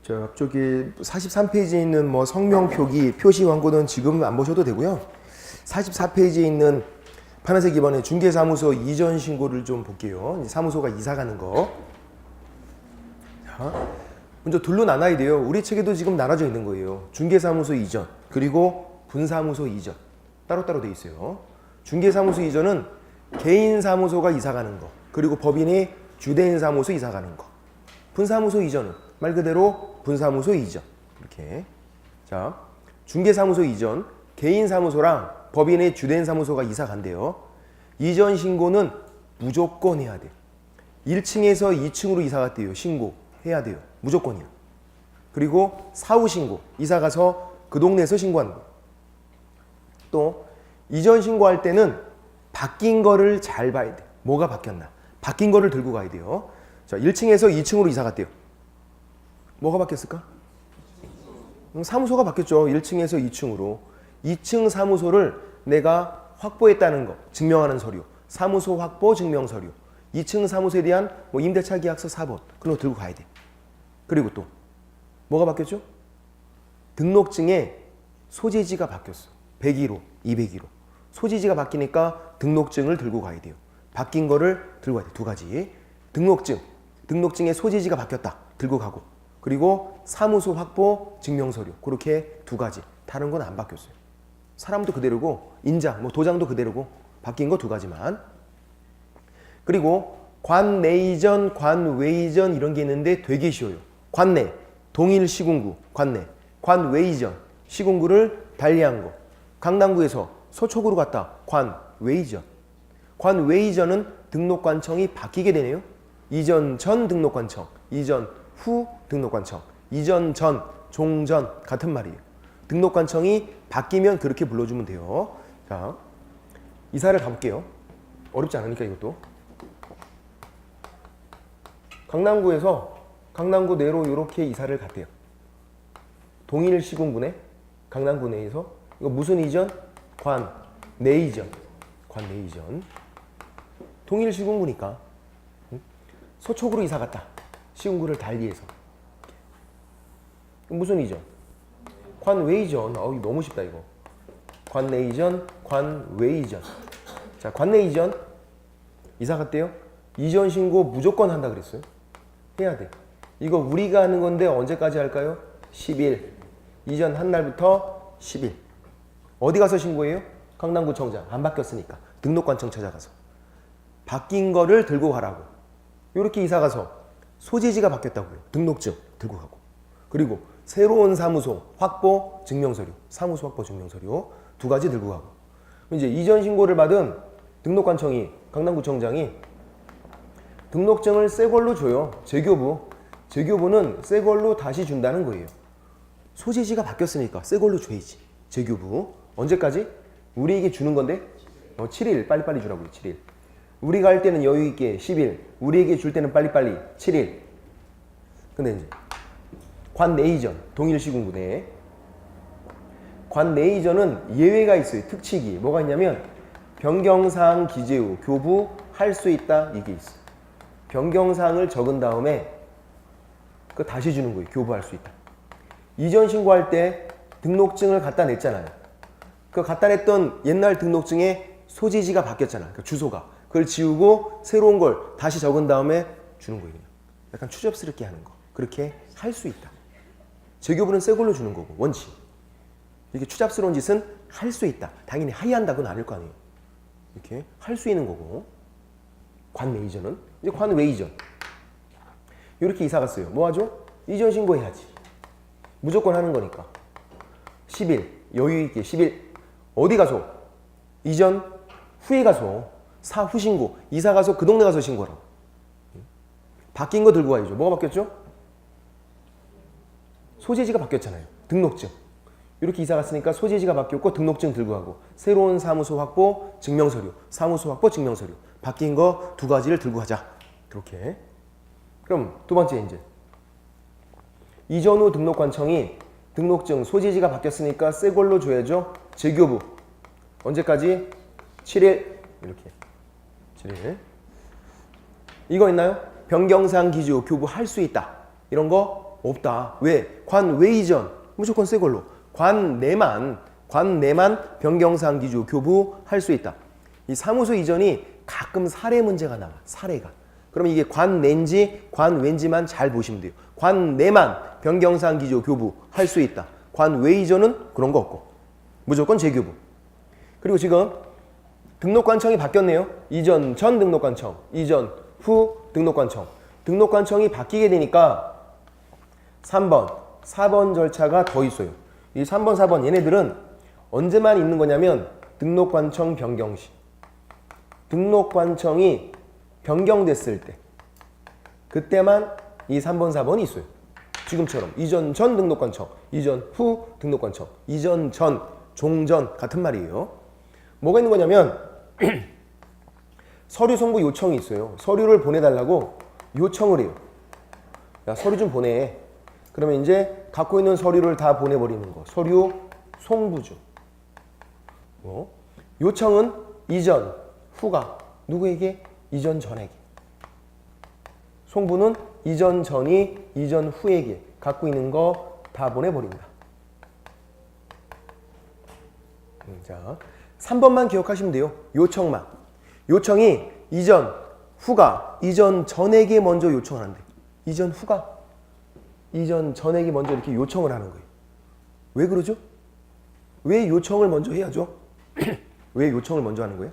저 앞쪽에 43페이지에 있는 뭐 성명 표기, 표시 광고는 지금 안 보셔도 되고요. 44페이지에 있는 파란색 2번의 중개사무소 이전 신고를 좀 볼게요. 사무소가 이사 가는 거. 자, 먼저 둘로 나눠야 돼요. 우리 책에도 지금 나눠져 있는 거예요. 중개사무소 이전, 그리고 분사무소 이전. 따로따로 돼 있어요. 중개사무소 이전은 개인 사무소가 이사 가는 거, 그리고 법인이 주된 사무소 이사 가는 거. 분사무소 이전은 말 그대로 분사무소 이전. 이렇게. 자, 중개사무소 이전, 개인 사무소랑 법인의 주된 사무소가 이사 간대요. 이전 신고는 무조건 해야 돼. 1층에서 2층으로 이사 갔대요. 신고해야 돼요. 무조건이야. 그리고 사후 신고, 이사 가서 그 동네에서 신고하는 거. 또 이전 신고할 때는 바뀐 거를 잘 봐야 돼. 뭐가 바뀌었나? 바뀐 거를 들고 가야 돼요. 자, 1층에서 2층으로 이사 갔대요. 뭐가 바뀌었을까? 사무소가 바뀌었죠. 1층에서 2층으로. 2층 사무소를 내가 확보했다는 거 증명하는 서류. 사무소 확보 증명 서류. 2층 사무소에 대한 뭐 임대차 계약서 4번. 그런 거 들고 가야 돼. 그리고 또 뭐가 바뀌었죠? 등록증에 소재지가 바뀌었어. 101호, 201호. 소재지가 바뀌니까 등록증을 들고 가야 돼요. 바뀐 거를 들고 가야 돼. 두 가지. 등록증. 등록증에 소재지가 바뀌었다. 들고 가고. 그리고 사무소 확보 증명서류. 그렇게 두 가지. 다른 건 안 바뀌었어요. 사람도 그대로고 인장, 뭐 도장도 그대로고 바뀐 거 두 가지만. 그리고 관내 이전, 관외 이전 이런 게 있는데 되게 쉬워요. 관내, 동일 시군구, 관내. 관외 이전, 시군구를 달리한 거. 강남구에서 서초구로 갔다. 관외 이전. 관외 이전은 등록관청이 바뀌게 되네요. 이전 전 등록관청, 이전 후 등록관청, 이전 전, 종전 같은 말이에요. 등록관청이 바뀌면 그렇게 불러주면 돼요. 자, 이사를 가볼게요. 어렵지 않으니까 이것도. 강남구에서 강남구 내로 이렇게 이사를 갔대요. 동일 시군구내, 강남구 내에서. 이거 무슨 이전? 관내 이전. 관내 이전. 동일 시군구니까 서초구로 이사 갔다. 시군구를 달리해서. 무슨 이전? 관외 이전. 어우, 너무 쉽다 이거. 관내 이전, 관외 이전. 자, 관내 이전 이사 갔대요. 이전 신고 무조건 한다 그랬어요. 해야 돼. 이거 우리가 하는 건데 언제까지 할까요? 10일. 이전 한 날부터 10일. 어디 가서 신고해요? 강남구청장. 안 바뀌었으니까. 등록관청 찾아가서. 바뀐 거를 들고 가라고. 이렇게 이사 가서 소재지가 바뀌었다고요. 등록증 들고 가고. 그리고 새로운 사무소 확보 증명서류. 사무소 확보 증명서류. 두 가지 들고 가고. 이제 이전 신고를 받은 등록관청이, 강남구청장이 등록증을 새 걸로 줘요. 재교부. 재교부는 새 걸로 다시 준다는 거예요. 소재지가 바뀌었으니까 새 걸로 줘야지. 재교부. 언제까지? 우리에게 주는 건데 7일 빨리빨리 주라고요. 7일. 우리가 할 때는 여유 있게 10일. 우리에게 줄 때는 빨리빨리 7일. 근데 이제 관내 이전, 동일 시군구 내. 관내 이전은 예외가 있어요. 특칙이. 뭐가 있냐면 변경사항 기재 후 교부 할 수 있다. 이게 있어요. 변경사항을 적은 다음에 그 다시 주는 거예요. 교부할 수 있다. 이전 신고할 때 등록증을 갖다 냈잖아요. 그 갖다 냈던 옛날 등록증에 소재지가 바뀌었잖아. 그러니까 주소가. 그걸 지우고 새로운 걸 다시 적은 다음에 주는 거예요. 약간 추접스럽게 하는 거. 그렇게 할 수 있다. 재교부는 새 걸로 주는 거고, 원칙. 이렇게 추잡스러운 짓은 할 수 있다. 당연히 하야한다고는 아닐 거 아니에요. 이렇게 할 수 있는 거고. 관내 이전은 이제 관외 이전. 이렇게 이사 갔어요. 뭐 하죠? 이전 신고해야지. 무조건 하는 거니까. 10일 여유 있게 10일 어디 가서? 이전 후에 가서 사후 신고. 이사 가서 그 동네 가서 신고하라고. 바뀐 거 들고 가야죠. 뭐가 바뀌었죠? 소재지가 바뀌었잖아요. 등록증. 이렇게 이사 갔으니까 소재지가 바뀌었고 등록증 들고 가고 새로운 사무소 확보 증명서류. 사무소 확보 증명서류. 바뀐 거 두 가지를 들고 가자. 그렇게. 그럼 두 번째 이제 이전 후 등록관청이 등록증 소재지가 바뀌었으니까 새 걸로 줘야죠. 재교부. 언제까지? 7일. 이렇게. 7일. 이거 있나요? 변경사항 기재 후 교부 할 수 있다. 이런 거 없다. 왜? 관외 이전 무조건 새 걸로. 관내만 변경사항 기조 교부할 수 있다. 이 사무소 이전이 가끔 사례 문제가 나와. 사례가. 그러면 이게 관내인지 관외인지만 잘 보시면 돼요. 관내만 변경사항 기조 교부할 수 있다. 관외 이전은 그런 거 없고 무조건 재교부. 그리고 지금 등록관청이 바뀌었네요. 이전 전 등록관청, 이전 후 등록관청. 등록관청이 바뀌게 되니까 3번, 4번 절차가 더 있어요. 이 3번, 4번 얘네들은 언제만 있는 거냐면 등록관청 변경 시. 등록관청이 변경됐을 때 그때만 이 3번, 4번이 있어요. 지금처럼 이전 전 등록관청, 이전 후 등록관청, 이전 전, 종전 같은 말이에요. 뭐가 있는 거냐면 서류 송부 요청이 있어요. 서류를 보내달라고 요청을 해요. 야, 서류 좀 보내. 그러면 이제 갖고 있는 서류를 다 보내버리는 거. 서류 송부죠. 요청은 이전, 후가 누구에게? 이전 전에게. 송부는 이전 전이 이전 후에게 갖고 있는 거 다 보내버린다. 자, 3번만 기억하시면 돼요. 요청만. 요청이 이전, 후가 이전 전에게 먼저 요청을 한대. 이전 후가 이전 전에게 먼저 이렇게 요청을 하는 거예요. 왜 그러죠? 왜 요청을 먼저 해야죠? 왜 요청을 먼저 하는 거예요?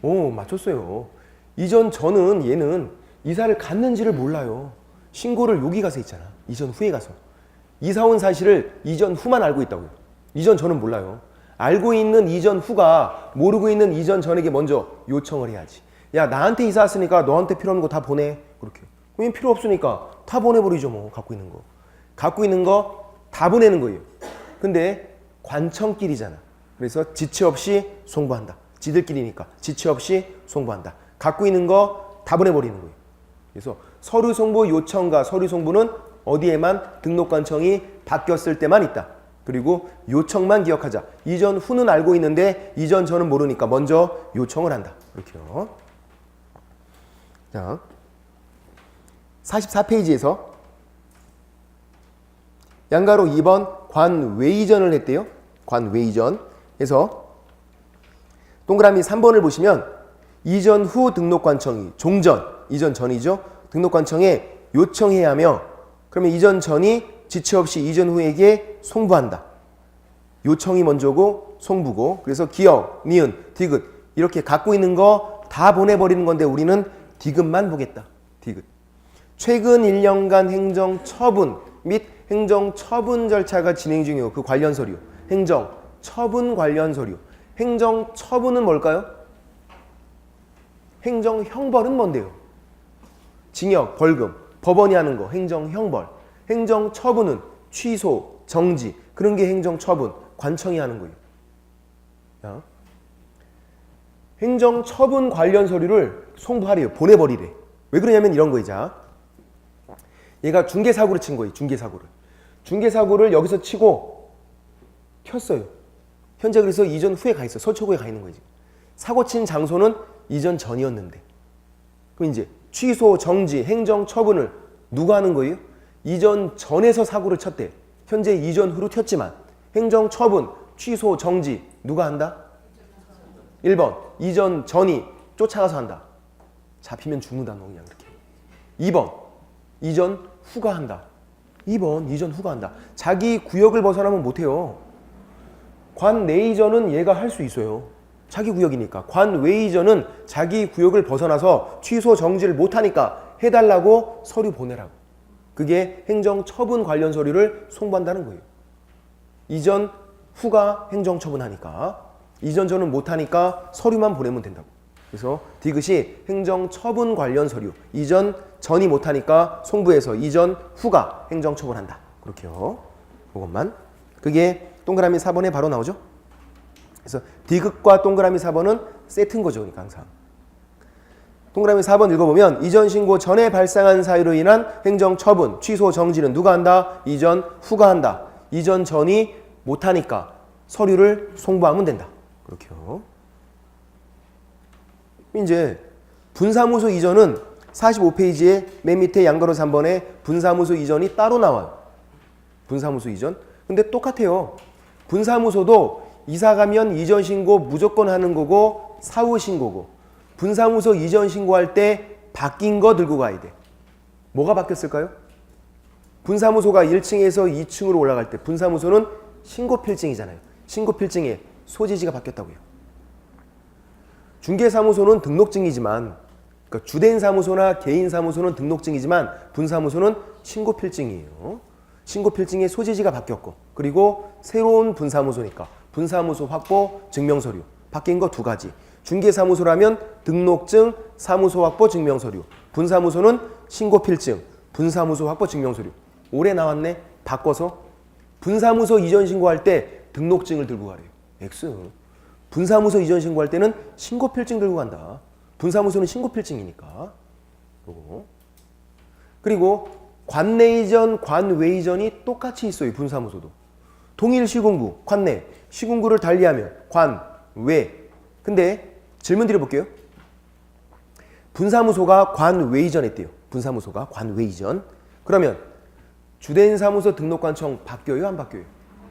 오, 맞췄어요. 이전 전은 얘는 이사를 갔는지를 몰라요. 신고를 여기 가서 했잖아. 이전 후에 가서. 이사 온 사실을 이전 후만 알고 있다고요. 이전 전은 몰라요. 알고 있는 이전 후가 모르고 있는 이전 전에게 먼저 요청을 해야지. 야, 나한테 이사 왔으니까 너한테 필요 없는 거 다 보내. 그렇게. 그럼 필요 없으니까 다 보내버리죠 뭐. 갖고 있는 거. 갖고 있는 거 다 보내는 거예요. 근데 관청끼리잖아. 그래서 지체 없이 송부한다. 지들끼리니까 지체 없이 송부한다. 갖고 있는 거 다 보내버리는 거예요. 그래서 서류 송부 요청과 서류 송부는 어디에만 등록관청이 바뀌었을 때만 있다. 그리고 요청만 기억하자. 이전 후는 알고 있는데 이전 전은 모르니까 먼저 요청을 한다. 이렇게요. 자, 44페이지에서 양가로 2번 관외이전을 했대요. 관외이전. 그래서 동그라미 3번을 보시면 이전 후 등록관청이 종전, 이전 전이죠. 등록관청에 요청해야 하며 그러면 이전 전이 지체 없이 이전 후에게 송부한다. 요청이 먼저고 송부고 그래서 기역, 니은, 디귿 이렇게 갖고 있는 거 다 보내버리는 건데 우리는 디귿만 보겠다. 디귿. 최근 1년간 행정처분 및 행정처분 절차가 진행 중이요. 그 관련 서류. 행정처분 관련 서류. 행정처분은 뭘까요? 행정형벌은 뭔데요? 징역, 벌금, 법원이 하는 거 행정형벌. 행정처분은 취소, 정지 그런 게 행정처분, 관청이 하는 거예요. 자, 행정처분 관련 서류를 송부하래요. 보내버리래. 왜 그러냐면 이런 거예요. 자, 얘가 중개사고를 친 거예요. 중개사고를 여기서 치고 켰어요. 현재 그래서 이전 후에 가 있어. 서초구에 가 있는 거지. 사고 친 장소는 이전 전이었는데. 그럼 이제 취소, 정지, 행정처분을 누가 하는 거예요? 이전 전에서 사고를 쳤대. 현재 이전 후로 튀었지만 행정처분, 취소, 정지 누가 한다? 1번 이전 전이 쫓아가서 한다. 잡히면 죽는다 너 그냥 이렇게. 2번 이전 후가 한다. 2번 이전 후가 한다. 자기 구역을 벗어나면 못해요. 관내 이전은 얘가 할 수 있어요. 자기 구역이니까. 관외 이전은 자기 구역을 벗어나서 취소 정지를 못하니까 해달라고 서류 보내라고. 그게 행정처분 관련 서류를 송부한다는 거예요. 이전 후가 행정처분하니까 이전 전은 못하니까 서류만 보내면 된다고. 그래서 디귿이 행정처분 관련 서류. 이전 전이 못하니까 송부해서 이전 후가 행정처분한다. 그렇게요. 그것만. 그게 동그라미 4번에 바로 나오죠. 그래서 디귿과 동그라미 4번은 세트인 거죠. 그러니까 항상. 동그라미 4번 읽어보면 이전 신고 전에 발생한 사유로 인한 행정처분, 취소, 정지는 누가 한다? 이전 후가 한다. 이전 전이 못하니까 서류를 송부하면 된다. 그렇게요. 이제 분사무소 이전은 45페이지에 맨 밑에 양가로 3번에 분사무소 이전이 따로 나와요. 분사무소 이전. 근데 똑같아요. 분사무소도 이사 가면 이전 신고 무조건 하는 거고 사후 신고고, 분사무소 이전 신고할 때 바뀐 거 들고 가야 돼. 뭐가 바뀌었을까요? 분사무소가 1층에서 2층으로 올라갈 때 분사무소는 신고 필증이잖아요. 신고 필증에 소재지가 바뀌었다고요. 중개사무소는 등록증이지만, 그러니까 주된 사무소나 개인 사무소는 등록증이지만 분사무소는 신고 필증이에요. 신고 필증에 소재지가 바뀌었고, 그리고 새로운 분사무소니까 분사무소 확보 증명서류 바뀐 거 두 가지. 중개사무소라면 등록증, 사무소 확보 증명서류. 분사무소는 신고 필증, 분사무소 확보 증명서류. 올해 나왔네. 바꿔서 분사무소 이전 신고할 때 등록증을 들고 가래요. X. 분사무소 이전 신고할 때는 신고 필증 들고 간다. 분사무소는 신고 필증이니까. 그리고 관내 이전, 관외 이전이 똑같이 있어요. 분사무소도. 동일 시군구, 관내. 시군구를 달리하면 관, 외. 근데 질문 드려볼게요. 분사무소가 관외 이전했대요. 분사무소가 관외 이전. 그러면 주된 사무소 등록관청 바뀌어요? 안 바뀌어요?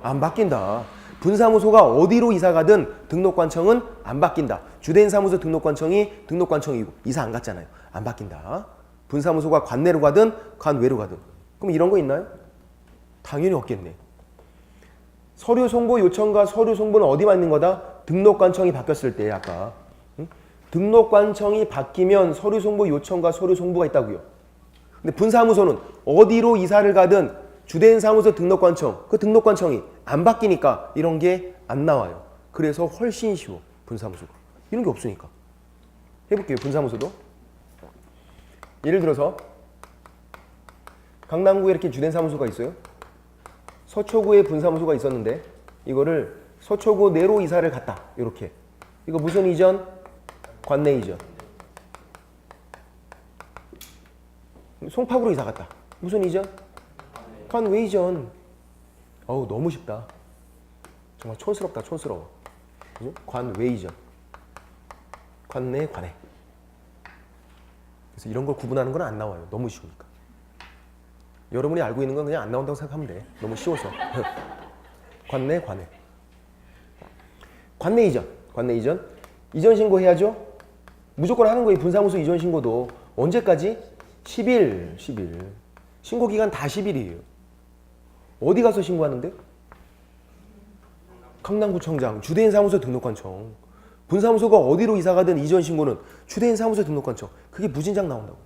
안 바뀐다. 분사무소가 어디로 이사 가든 등록관청은 안 바뀐다. 주된 사무소 등록관청이 등록관청이고 이사 안 갔잖아요. 안 바뀐다. 분사무소가 관내로 가든 관외로 가든. 그럼 이런 거 있나요? 당연히 없겠네. 서류 송부 요청과 서류 송부는 어디만 있는 거다? 등록관청이 바뀌었을 때 아까. 응? 등록관청이 바뀌면 서류 송부 요청과 서류 송부가 있다고요. 근데 분사무소는 어디로 이사를 가든 주된 사무소 등록관청, 그 등록관청이 안 바뀌니까 이런 게 안 나와요. 그래서 훨씬 쉬워. 분사무소가. 이런 게 없으니까. 해볼게요. 분사무소도. 예를 들어서 강남구에 이렇게 주된 사무소가 있어요. 서초구에 분사무소가 있었는데 이거를 서초구 내로 이사를 갔다. 이렇게. 이거 무슨 이전? 관내 이전. 송파구로 이사 갔다. 무슨 이전? 관외 이전. 어우 너무 쉽다. 정말 촌스럽다. 촌스러워. 그죠? 관외 이전. 관내, 관외. 그래서 이런 걸 구분하는 건 안 나와요. 너무 쉬우니까. 여러분이 알고 있는 건 그냥 안 나온다고 생각하면 돼. 너무 쉬워서. 관내, 관외. 관내 이전. 관내 이전. 이전 신고해야죠. 무조건 하는 거예요. 분사무소 이전 신고도. 언제까지? 10일. 신고기간 다 10일이에요. 어디 가서 신고하는데? 강남구청장, 주된 사무소 등록관청. 분사무소가 어디로 이사가든 이전 신고는 주된 사무소 등록관청. 그게 무진장 나온다고.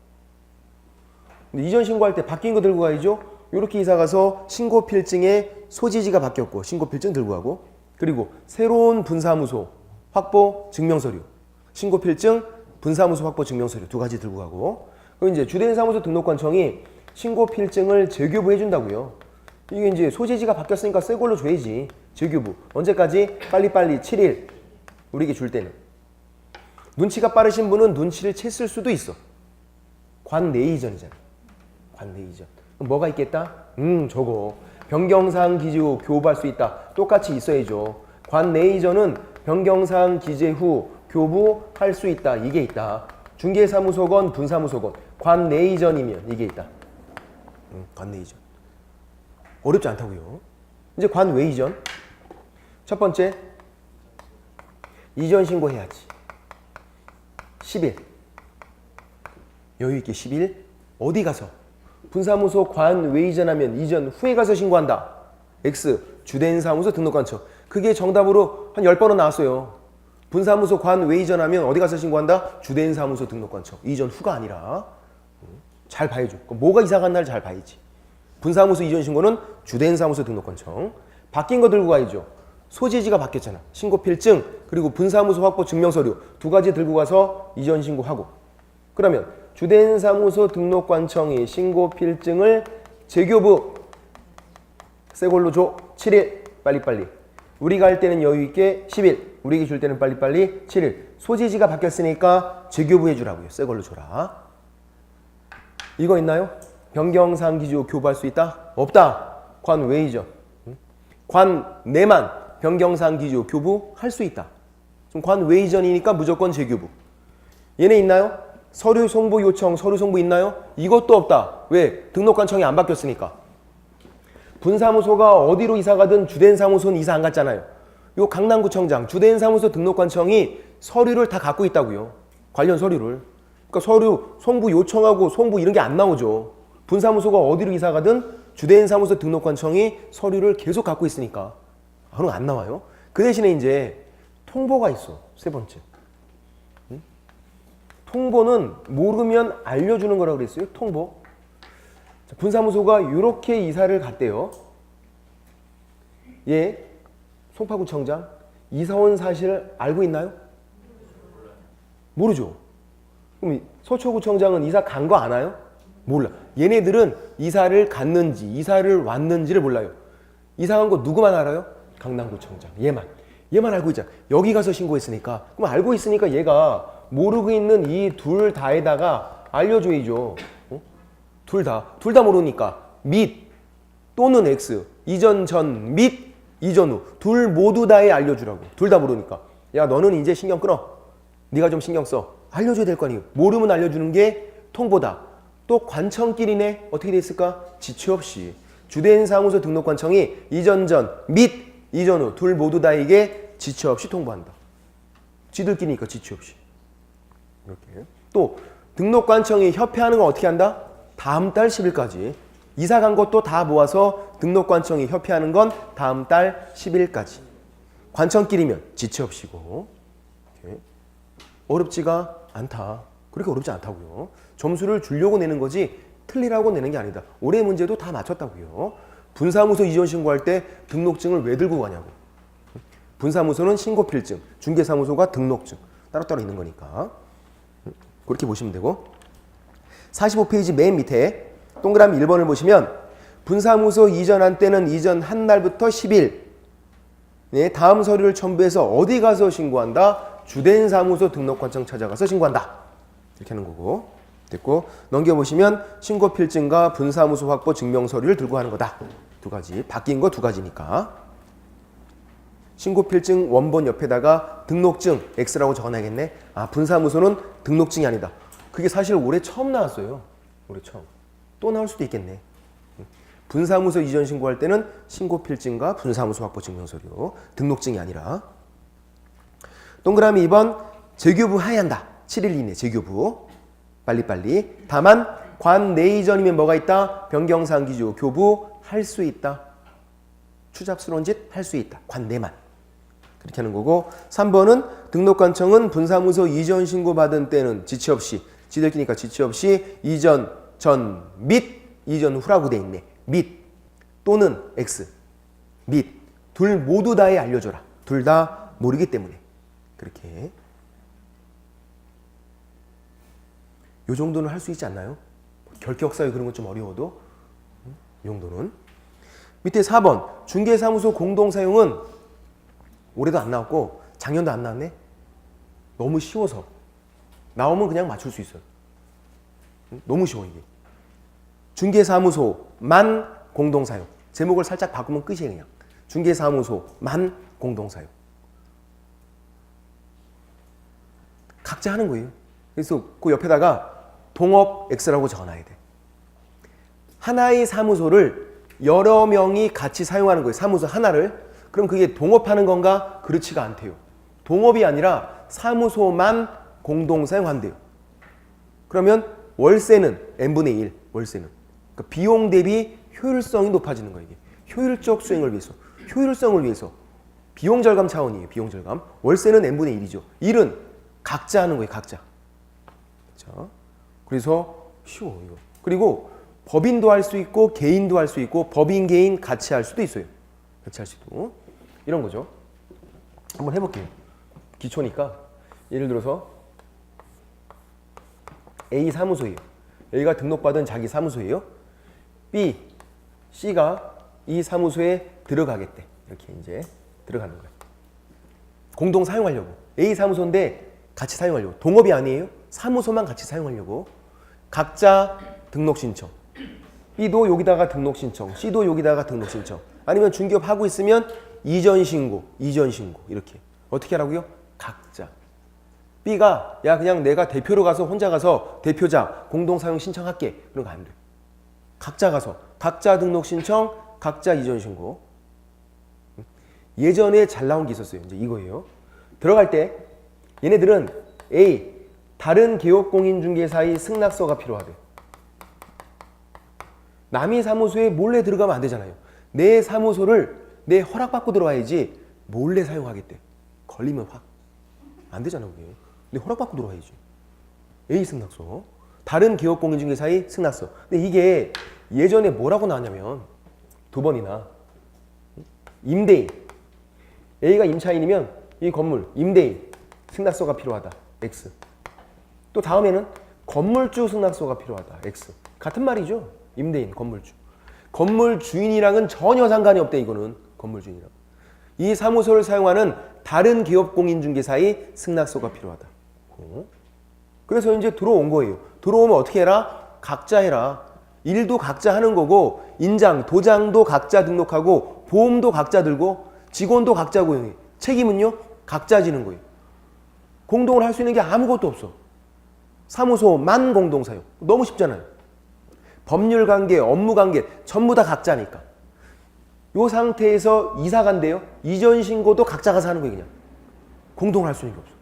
근데 이전 신고할 때 바뀐 거 들고 가야죠. 이렇게 이사 가서 신고 필증에 소지지가 바뀌었고 신고 필증 들고 가고, 그리고 새로운 분사무소 확보 증명서류, 신고 필증, 분사무소 확보 증명서류 두 가지 들고 가고, 그리고 이제 주된 사무소 등록관청이 신고 필증을 재교부 해준다고요. 이게 이제 소재지가 바뀌었으니까 새 걸로 줘야지. 재교부. 언제까지? 빨리빨리 7일. 우리에게 줄 때는. 눈치가 빠르신 분은 눈치를 챘을 수도 있어. 관내 이전이잖아. 관내 이전. 그럼 뭐가 있겠다? 저거. 변경사항 기재 후 교부할 수 있다. 똑같이 있어야죠. 관내 이전은 변경사항 기재 후 교부할 수 있다. 이게 있다. 중개사무소건 분사무소건 관내 이전이면 이게 있다. 관내 이전. 어렵지 않다고요. 이제 관외 이전. 첫 번째, 이전 신고해야지. 10일. 여유 있게 10일. 어디 가서? 분사무소 관외 이전하면 이전 후에 가서 신고한다. X. 주된 사무소 등록관청. 그게 정답으로 한 10번은 나왔어요. 분사무소 관외 이전하면 어디 가서 신고한다? 주된 사무소 등록관청. 이전 후가 아니라. 잘 봐야죠. 뭐가 이사 간 날 잘 봐야지. 분사무소 이전 신고는 주된 사무소 등록관청. 바뀐 거 들고 가야죠. 소재지가 바뀌었잖아. 신고 필증, 그리고 분사무소 확보 증명서류 두 가지 들고 가서 이전 신고하고. 그러면 주된 사무소 등록관청이 신고 필증을 재교부 새 걸로 줘. 7일. 빨리빨리. 우리가 할 때는 여유 있게 10일. 우리에게 줄 때는 빨리빨리 7일. 소재지가 바뀌었으니까 재교부 해주라고요. 새 걸로 줘라. 이거 있나요? 변경사항 기재 후 교부할 수 있다? 없다. 관외 이전. 관내만 변경사항 기재 후 교부할 수 있다. 좀 관외 이전이니까 무조건 재교부. 얘네 있나요? 서류 송부 요청, 서류 송부 있나요? 이것도 없다. 왜? 등록관청이 안 바뀌었으니까. 분사무소가 어디로 이사 가든 주된 사무소는 이사 안 갔잖아요. 요 강남구청장, 주된 사무소 등록관청이 서류를 다 갖고 있다고요. 관련 서류를. 그러니까 서류 송부 요청하고 송부 이런 게 안 나오죠. 분사무소가 어디로 이사 가든 주된 사무소 등록관청이 서류를 계속 갖고 있으니까 그런 거 안 나와요. 그 대신에 이제 통보가 있어. 세 번째. 통보는 모르면 알려주는 거라고 그랬어요. 통보. 자, 분사무소가 이렇게 이사를 갔대요. 예, 송파구청장 이사 온 사실을 알고 있나요? 모르죠. 그럼 서초구청장은 이사 간 거 아나요? 몰라. 얘네들은 이사를 갔는지 이사를 왔는지를 몰라요. 이사 간 거 누구만 알아요? 강남구청장. 얘만 알고 있잖아. 여기 가서 신고했으니까. 그럼 알고 있으니까 얘가 모르고 있는 이 둘 다에다가 알려줘야죠. 둘 다 모르니까 및 또는 X 이전 전 및 이전 후 둘 모두 다에 알려주라고. 둘 다 모르니까 야 너는 이제 신경 끊어. 네가 좀 신경 써. 알려줘야 될 거 아니에요. 모르면 알려주는 게 통보다. 또 관청끼리네. 어떻게 돼 있을까? 지체 없이 주된 사무소 등록관청이 이전 전 및 이전 후 둘 모두 다에게 지체 없이 통보한다. 지들끼리니까 지체 없이. 이렇게. 또 등록관청이 협회하는 건 어떻게 한다? 다음 달 10일까지. 이사 간 것도 다 모아서 등록관청이 협회하는 건 다음 달 10일까지. 관청끼리면 지체 없이고. 이렇게. 어렵지가 않다. 그렇게 어렵지 않다고요. 점수를 주려고 내는 거지 틀리라고 내는 게 아니다. 올해 문제도 다 맞췄다고요. 분사무소 이전 신고할 때 등록증을 왜 들고 가냐고. 분사무소는 신고필증, 중개사무소가 등록증. 따로따로 있는 거니까. 그렇게 보시면 되고 45페이지 맨 밑에 동그라미 1번을 보시면 분사무소 이전한 때는 이전한 날부터 10일 다음 서류를 첨부해서 어디 가서 신고한다? 주된 사무소 등록관청 찾아가서 신고한다. 이렇게 하는 거고 됐고 넘겨보시면 신고필증과 분사무소 확보 증명서류를 들고 하는 거다. 두 가지. 바뀐 거 두 가지니까 신고필증 원본 옆에다가 등록증 X라고 적어놔야겠네. 아 분사무소는 등록증이 아니다. 그게 사실 올해 처음 나왔어요. 올해 처음. 또 나올 수도 있겠네. 분사무소 이전 신고할 때는 신고필증과 분사무소 확보 증명서류. 등록증이 아니라. 동그라미 2번 재교부 해야 한다. 7일 이내 재교부. 빨리빨리. 다만 관 내 이전이면 뭐가 있다? 변경사항 기조 교부 할 수 있다. 추잡스러운 짓 할 수 있다. 관 내만. 그렇게 하는 거고 3번은 등록관청은 분사무소 이전 신고받은 때는 지체 없이 지들끼니까 지체 없이 이전 전 및 이전 후라고 돼 있네. 및 또는 X 및 둘 모두 다에 알려줘라. 둘 다 모르기 때문에 그렇게 요 정도는 할 수 있지 않나요? 결격사유 그런 건 좀 어려워도 이 정도는. 밑에 4번 중개사무소 공동사용은 올해도 안 나왔고 작년도 안 나왔네. 너무 쉬워서 나오면 그냥 맞출 수 있어요. 너무 쉬워 이게. 중개사무소만 공동사용. 제목을 살짝 바꾸면 끝이에요. 그냥 중개사무소만 공동사용. 각자 하는 거예요. 그래서 그 옆에다가 동업 X라고 적어놔야 돼. 하나의 사무소를 여러 명이 같이 사용하는 거예요. 사무소 하나를. 그럼 그게 동업하는 건가? 그렇지가 않대요. 동업이 아니라 사무소만 공동 사용한대요. 그러면 월세는 n분의 1, 월세는. 그러니까 비용 대비 효율성이 높아지는 거예요. 이게. 효율적 수행을 위해서. 효율성을 위해서. 비용 절감 차원이에요. 비용 절감. 월세는 n분의 1이죠. 1은 각자 하는 거예요. 각자. 자, 그래서 쉬워 이거. 그리고 법인도 할 수 있고 개인도 할 수 있고 법인 개인 같이 할 수도 있어요. 같이 할 수도. 이런 거죠. 한번 해볼게요. 기초니까 예를 들어서 A 사무소예요. A가 등록받은 자기 사무소예요. B, C가 이 사무소에 들어가겠대. 이렇게 이제 들어가는 거예요. 공동 사용하려고. A 사무소인데 같이 사용하려고. 동업이 아니에요. 사무소만 같이 사용하려고. 각자 등록 신청. B도 여기다가 등록 신청. C도 여기다가 등록 신청. 아니면 중개업 하고 있으면 이전 신고 이렇게. 어떻게 하라고요? 각자. B가 야 그냥 내가 대표로 가서 혼자 가서 대표자 공동사용 신청할게. 그런 거 안 돼. 각자 가서 각자 등록 신청, 각자 이전 신고. 예전에 잘 나온 게 있었어요. 이제 이거예요. 들어갈 때 얘네들은 A 다른 개업공인중개사의 승낙서가 필요하대. 남의 사무소에 몰래 들어가면 안 되잖아요. 내 사무소를 내 허락받고 들어와야지 몰래 사용하겠대. 걸리면 확 안 되잖아 그게. 내 허락받고 들어와야지. A 승낙서. 다른 개업공인중개사의 승낙서. 근데 이게 예전에 뭐라고 나왔냐면 두 번이나 임대인. A가 임차인이면 이 건물 임대인 승낙서가 필요하다. X. 또 다음에는 건물주 승낙서가 필요하다. X. 같은 말이죠. 임대인, 건물주. 건물 주인이랑은 전혀 상관이 없대 이거는. 건물 주인이랑. 이 사무소를 사용하는 다른 기업공인중개사의 승낙서가 필요하다. 그래서 이제 들어온 거예요. 들어오면 어떻게 해라? 각자 해라. 일도 각자 하는 거고 인장, 도장도 각자 등록하고 보험도 각자 들고 직원도 각자 고용해. 책임은요? 각자 지는 거예요. 공동을 할 수 있는 게 아무것도 없어. 사무소만 공동사용. 너무 쉽잖아요. 법률 관계, 업무 관계 전부 다 각자니까. 이 상태에서 이사 간대요. 이전 신고도 각자 가서 하는 거예요. 그냥. 공동을 할 수 있는 게 없어.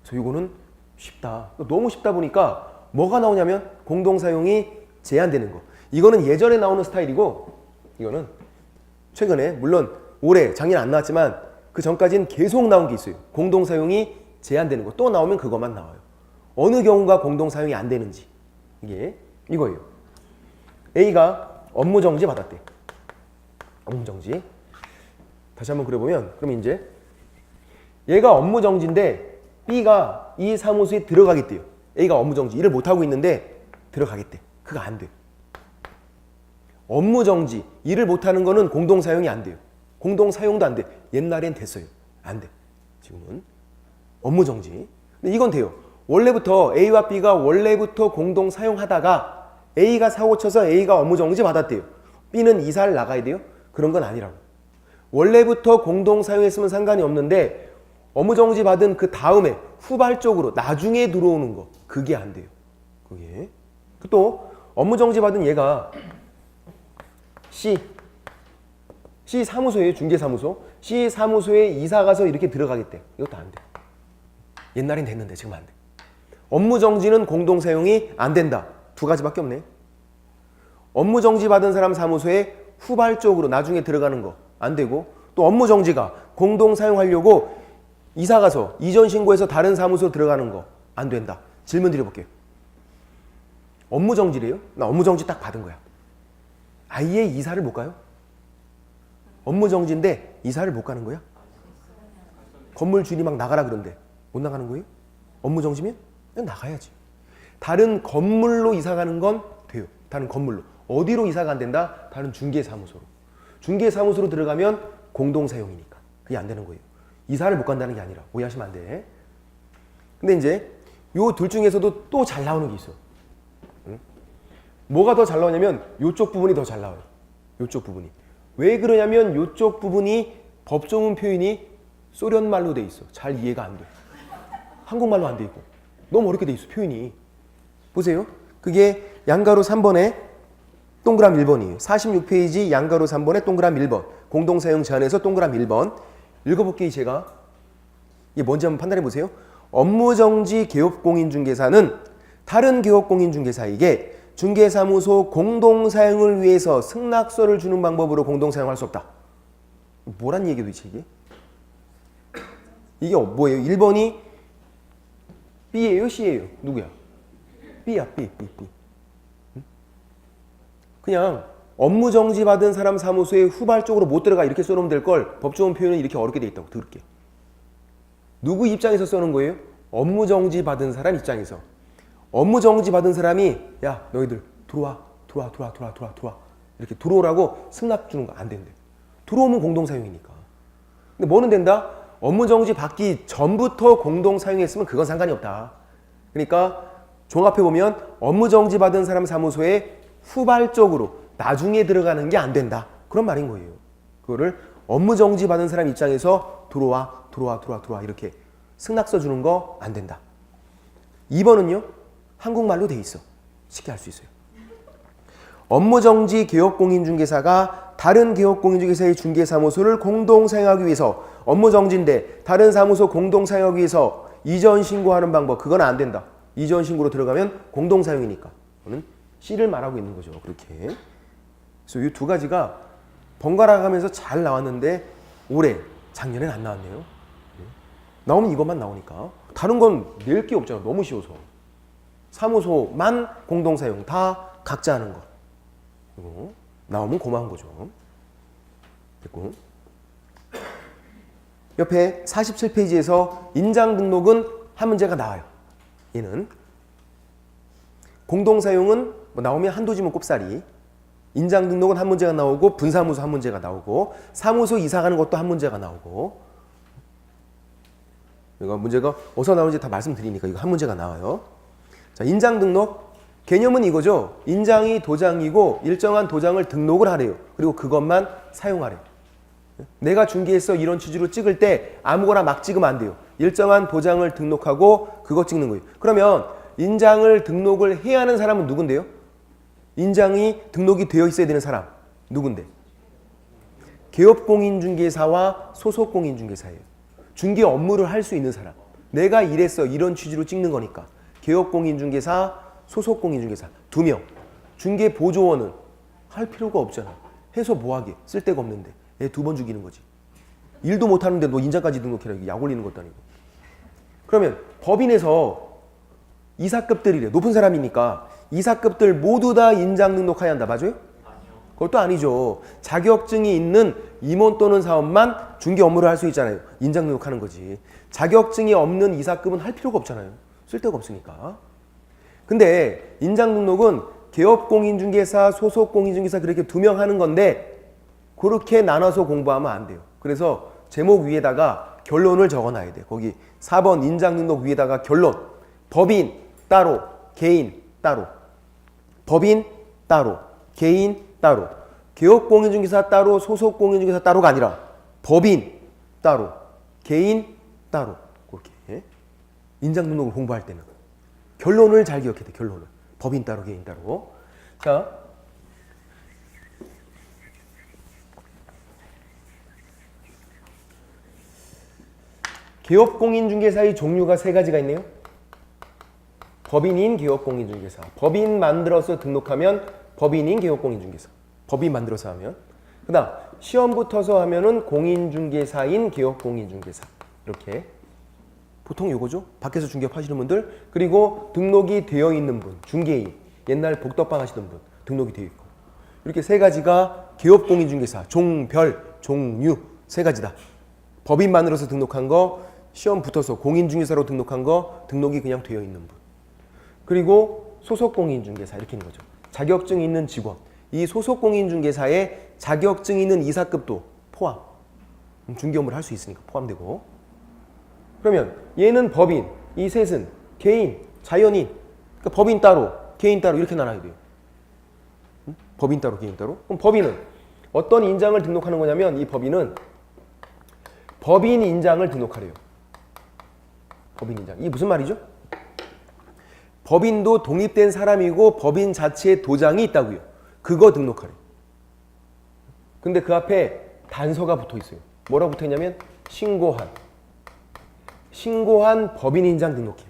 그래서 이거는 쉽다. 너무 쉽다 보니까 뭐가 나오냐면 공동사용이 제한되는 거. 이거는 예전에 나오는 스타일이고 이거는 최근에 물론 올해 작년 안 나왔지만 그 전까지는 계속 나온 게 있어요. 공동사용이 제한되는 거. 또 나오면 그것만 나와요. 어느 경우가 공동사용이 안 되는지. 이게 이거예요. A가 업무정지 받았대. 업무정지. 다시 한번 그려보면 그럼 이제 얘가 업무정지인데 B가 이 사무소에 들어가겠대요. A가 업무정지 일을 못하고 있는데 들어가겠대. 그거 안 돼. 업무정지 일을 못하는 거는 공동사용이 안 돼요. 공동사용도 안 돼. 옛날엔 됐어요. 안 돼. 지금은 업무정지. 근데 이건 돼요. 원래부터 A와 B가 원래부터 공동사용하다가 A가 사고 쳐서 A가 업무정지 받았대요. B는 이사를 나가야 돼요? 그런 건 아니라고. 원래부터 공동사용했으면 상관이 없는데 업무정지 받은 그 다음에 후발적으로 나중에 들어오는 거 그게 안 돼요. 그게. 또 업무정지 받은 얘가 C 사무소예요. 중개사무소. C 사무소에 이사 가서 이렇게 들어가겠대. 이것도 안 돼. 옛날엔 됐는데 지금 안 돼. 업무정지는 공동사용이 안 된다. 두 가지밖에 없네. 업무정지 받은 사람 사무소에 후발적으로 나중에 들어가는 거 안 되고 또 업무정지가 공동사용하려고 이사 가서 이전 신고해서 다른 사무소 들어가는 거 안 된다. 질문 드려볼게요. 업무정지래요? 나 업무정지 딱 받은 거야. 아예 이사를 못 가요? 업무정지인데 이사를 못 가는 거야? 건물 주인이 막 나가라 그런데 못 나가는 거예요? 업무정지면? 나가야지. 다른 건물로 이사 가는 건 돼요. 다른 건물로. 어디로 이사가 안 된다? 다른 중개사무소로. 중개사무소로 들어가면 공동사용이니까. 그게 안 되는 거예요. 이사를 못 간다는 게 아니라. 오해하시면 안 돼. 근데 이제 요 둘 중에서도 또 잘 나오는 게 있어. 응? 뭐가 더 잘 나오냐면 요쪽 부분이 더 잘 나와요. 요쪽 부분이. 왜 그러냐면 요쪽 부분이 법조문 표현이 소련말로 돼 있어. 잘 이해가 안 돼. 한국말로 안 돼 있고. 너무 어렵게 돼 있어. 표현이. 보세요. 그게 양가로 3번에 동그라미 1번이에요. 46페이지 양가로 3번에 동그라미 1번. 공동사용 제한에서 동그라미 1번. 읽어볼게요. 제가. 이게 뭔지 한번 판단해 보세요. 업무정지 개업공인중개사는 다른 개업공인중개사에게 중개사무소 공동사용을 위해서 승낙서를 주는 방법으로 공동사용할 수 없다. 뭐란 얘기도 있지 이게? 이게 뭐예요? 1번이 B예요? C예요? 누구야? B야. B. 응? 그냥 업무정지 받은 사람 사무소에 후발적으로 못 들어가 이렇게 써놓으면 될 걸 법조문 표현은 이렇게 어렵게 돼 있다고 들을게. 누구 입장에서 써놓은 거예요? 업무정지 받은 사람 입장에서. 업무정지 받은 사람이 야 너희들 들어와 이렇게 들어오라고 승낙 주는 거 안 된대. 들어오면 공동사용이니까. 근데 뭐는 된다? 업무정지 받기 전부터 공동사용했으면 그건 상관이 없다. 그러니까 종합해보면 업무정지 받은 사람 사무소에 후발적으로 나중에 들어가는 게 안 된다. 그런 말인 거예요. 그거를 업무정지 받은 사람 입장에서 들어와 이렇게 승낙서 주는 거 안 된다. 2번은요. 한국말로 돼 있어. 쉽게 할 수 있어요. 업무정지 개업공인중개사가 다른 개업공인중개사의 중개사무소를 공동 사용하기 위해서 업무정지인데 다른 사무소 공동 사용하기 위해서 이전 신고하는 방법 그건 안 된다. 이전 신고로 들어가면 공동 사용이니까. 저는 C를 말하고 있는 거죠. 그렇게. 그래서 이 두 가지가 번갈아 가면서 잘 나왔는데 올해 작년엔 안 나왔네요. 나오면 이것만 나오니까 다른 건 낼 게 없잖아. 너무 쉬워서. 사무소만 공동 사용 다 각자 하는 거. 이거 나오면 고마운 거죠. 됐고. 옆에 47페이지에서 인장 등록은 한 문제가 나와요. 얘는 공동 사용은 뭐 나오면 한두 지문 꼽사리. 인장 등록은 한 문제가 나오고 분사무소 한 문제가 나오고 사무소 이사 가는 것도 한 문제가 나오고. 이거 문제가 어디서 나오는지 다 말씀드리니까 이거 한 문제가 나와요. 자, 인장 등록 개념은 이거죠. 인장이 도장이고 일정한 도장을 등록을 하래요. 그리고 그것만 사용하래요. 내가 중개해서 이런 취지로 찍을 때 아무거나 막 찍으면 안 돼요. 일정한 도장을 등록하고 그거 찍는 거예요. 그러면 인장을 등록을 해야 하는 사람은 누군데요? 인장이 등록이 되어 있어야 되는 사람 누군데? 개업공인중개사와 소속공인중개사예요. 중개 업무를 할 수 있는 사람. 내가 이랬어 이런 취지로 찍는 거니까. 개업공인중개사, 소속공인중개사 2명. 중개보조원은 할 필요가 없잖아. 해서 뭐하게 쓸데가 없는데 애 2번 죽이는 거지. 일도 못하는데 너 인장까지 등록해라. 약 올리는 것도 아니고. 그러면 법인에서 이사급들이래. 높은 사람이니까 이사급들 모두 다 인장 등록해야 한다. 맞아요? 그것도 아니죠. 자격증이 있는 임원 또는 사원만 중개 업무를 할 수 있잖아요. 인장 등록하는 거지. 자격증이 없는 이사급은 할 필요가 없잖아요. 쓸데가 없으니까. 근데 인장 등록은 개업공인중개사, 소속공인중개사 그렇게 2명 하는 건데 그렇게 나눠서 공부하면 안 돼요. 그래서 제목 위에다가 결론을 적어놔야 돼. 거기 4번 인장 등록 위에다가 결론. 법인 따로, 개인 따로. 법인 따로, 개인 따로. 개업공인중개사 따로, 소속공인중개사 따로가 아니라 법인 따로, 개인 따로. 그렇게 인장 등록을 공부할 때는 결론을 잘 기억해야 돼. 결론을. 법인 따로, 개인 따로. 자, 개업공인중개사의 종류가 3가지가 있네요. 법인인 개업공인중개사. 법인 만들어서 등록하면 법인인 개업공인중개사. 법인 만들어서 하면. 그 다음 시험 붙어서 하면은 공인중개사인 개업공인중개사. 이렇게. 보통 요거죠. 밖에서 중개하시는 분들. 그리고 등록이 되어 있는 분. 중개인. 옛날 복덕방 하시던 분. 등록이 되어 있고. 이렇게 3가지가 개업공인중개사. 종별, 종류. 3가지다. 법인 만들어서 등록한 거. 시험 붙어서 공인중개사로 등록한 거. 등록이 그냥 되어 있는 분. 그리고 소속공인중개사. 이렇게 있는 거죠. 자격증 있는 직원. 이 소속공인중개사에 자격증 있는 이사급도 포함. 중개 업무를 할 수 있으니까 포함되고. 그러면 얘는 법인, 이 셋은 개인, 자연인. 그러니까 법인 따로, 개인 따로 이렇게 나눠야 돼요. 법인 따로, 개인 따로. 그럼 법인은 어떤 인장을 등록하는 거냐면 이 법인은 법인 인장을 등록하래요. 법인 인장. 이게 무슨 말이죠? 법인도 독립된 사람이고 법인 자체에 도장이 있다고요. 그거 등록하래. 근데 그 앞에 단서가 붙어 있어요. 뭐라고 붙어 있냐면 신고한. 신고한 법인인장 등록해.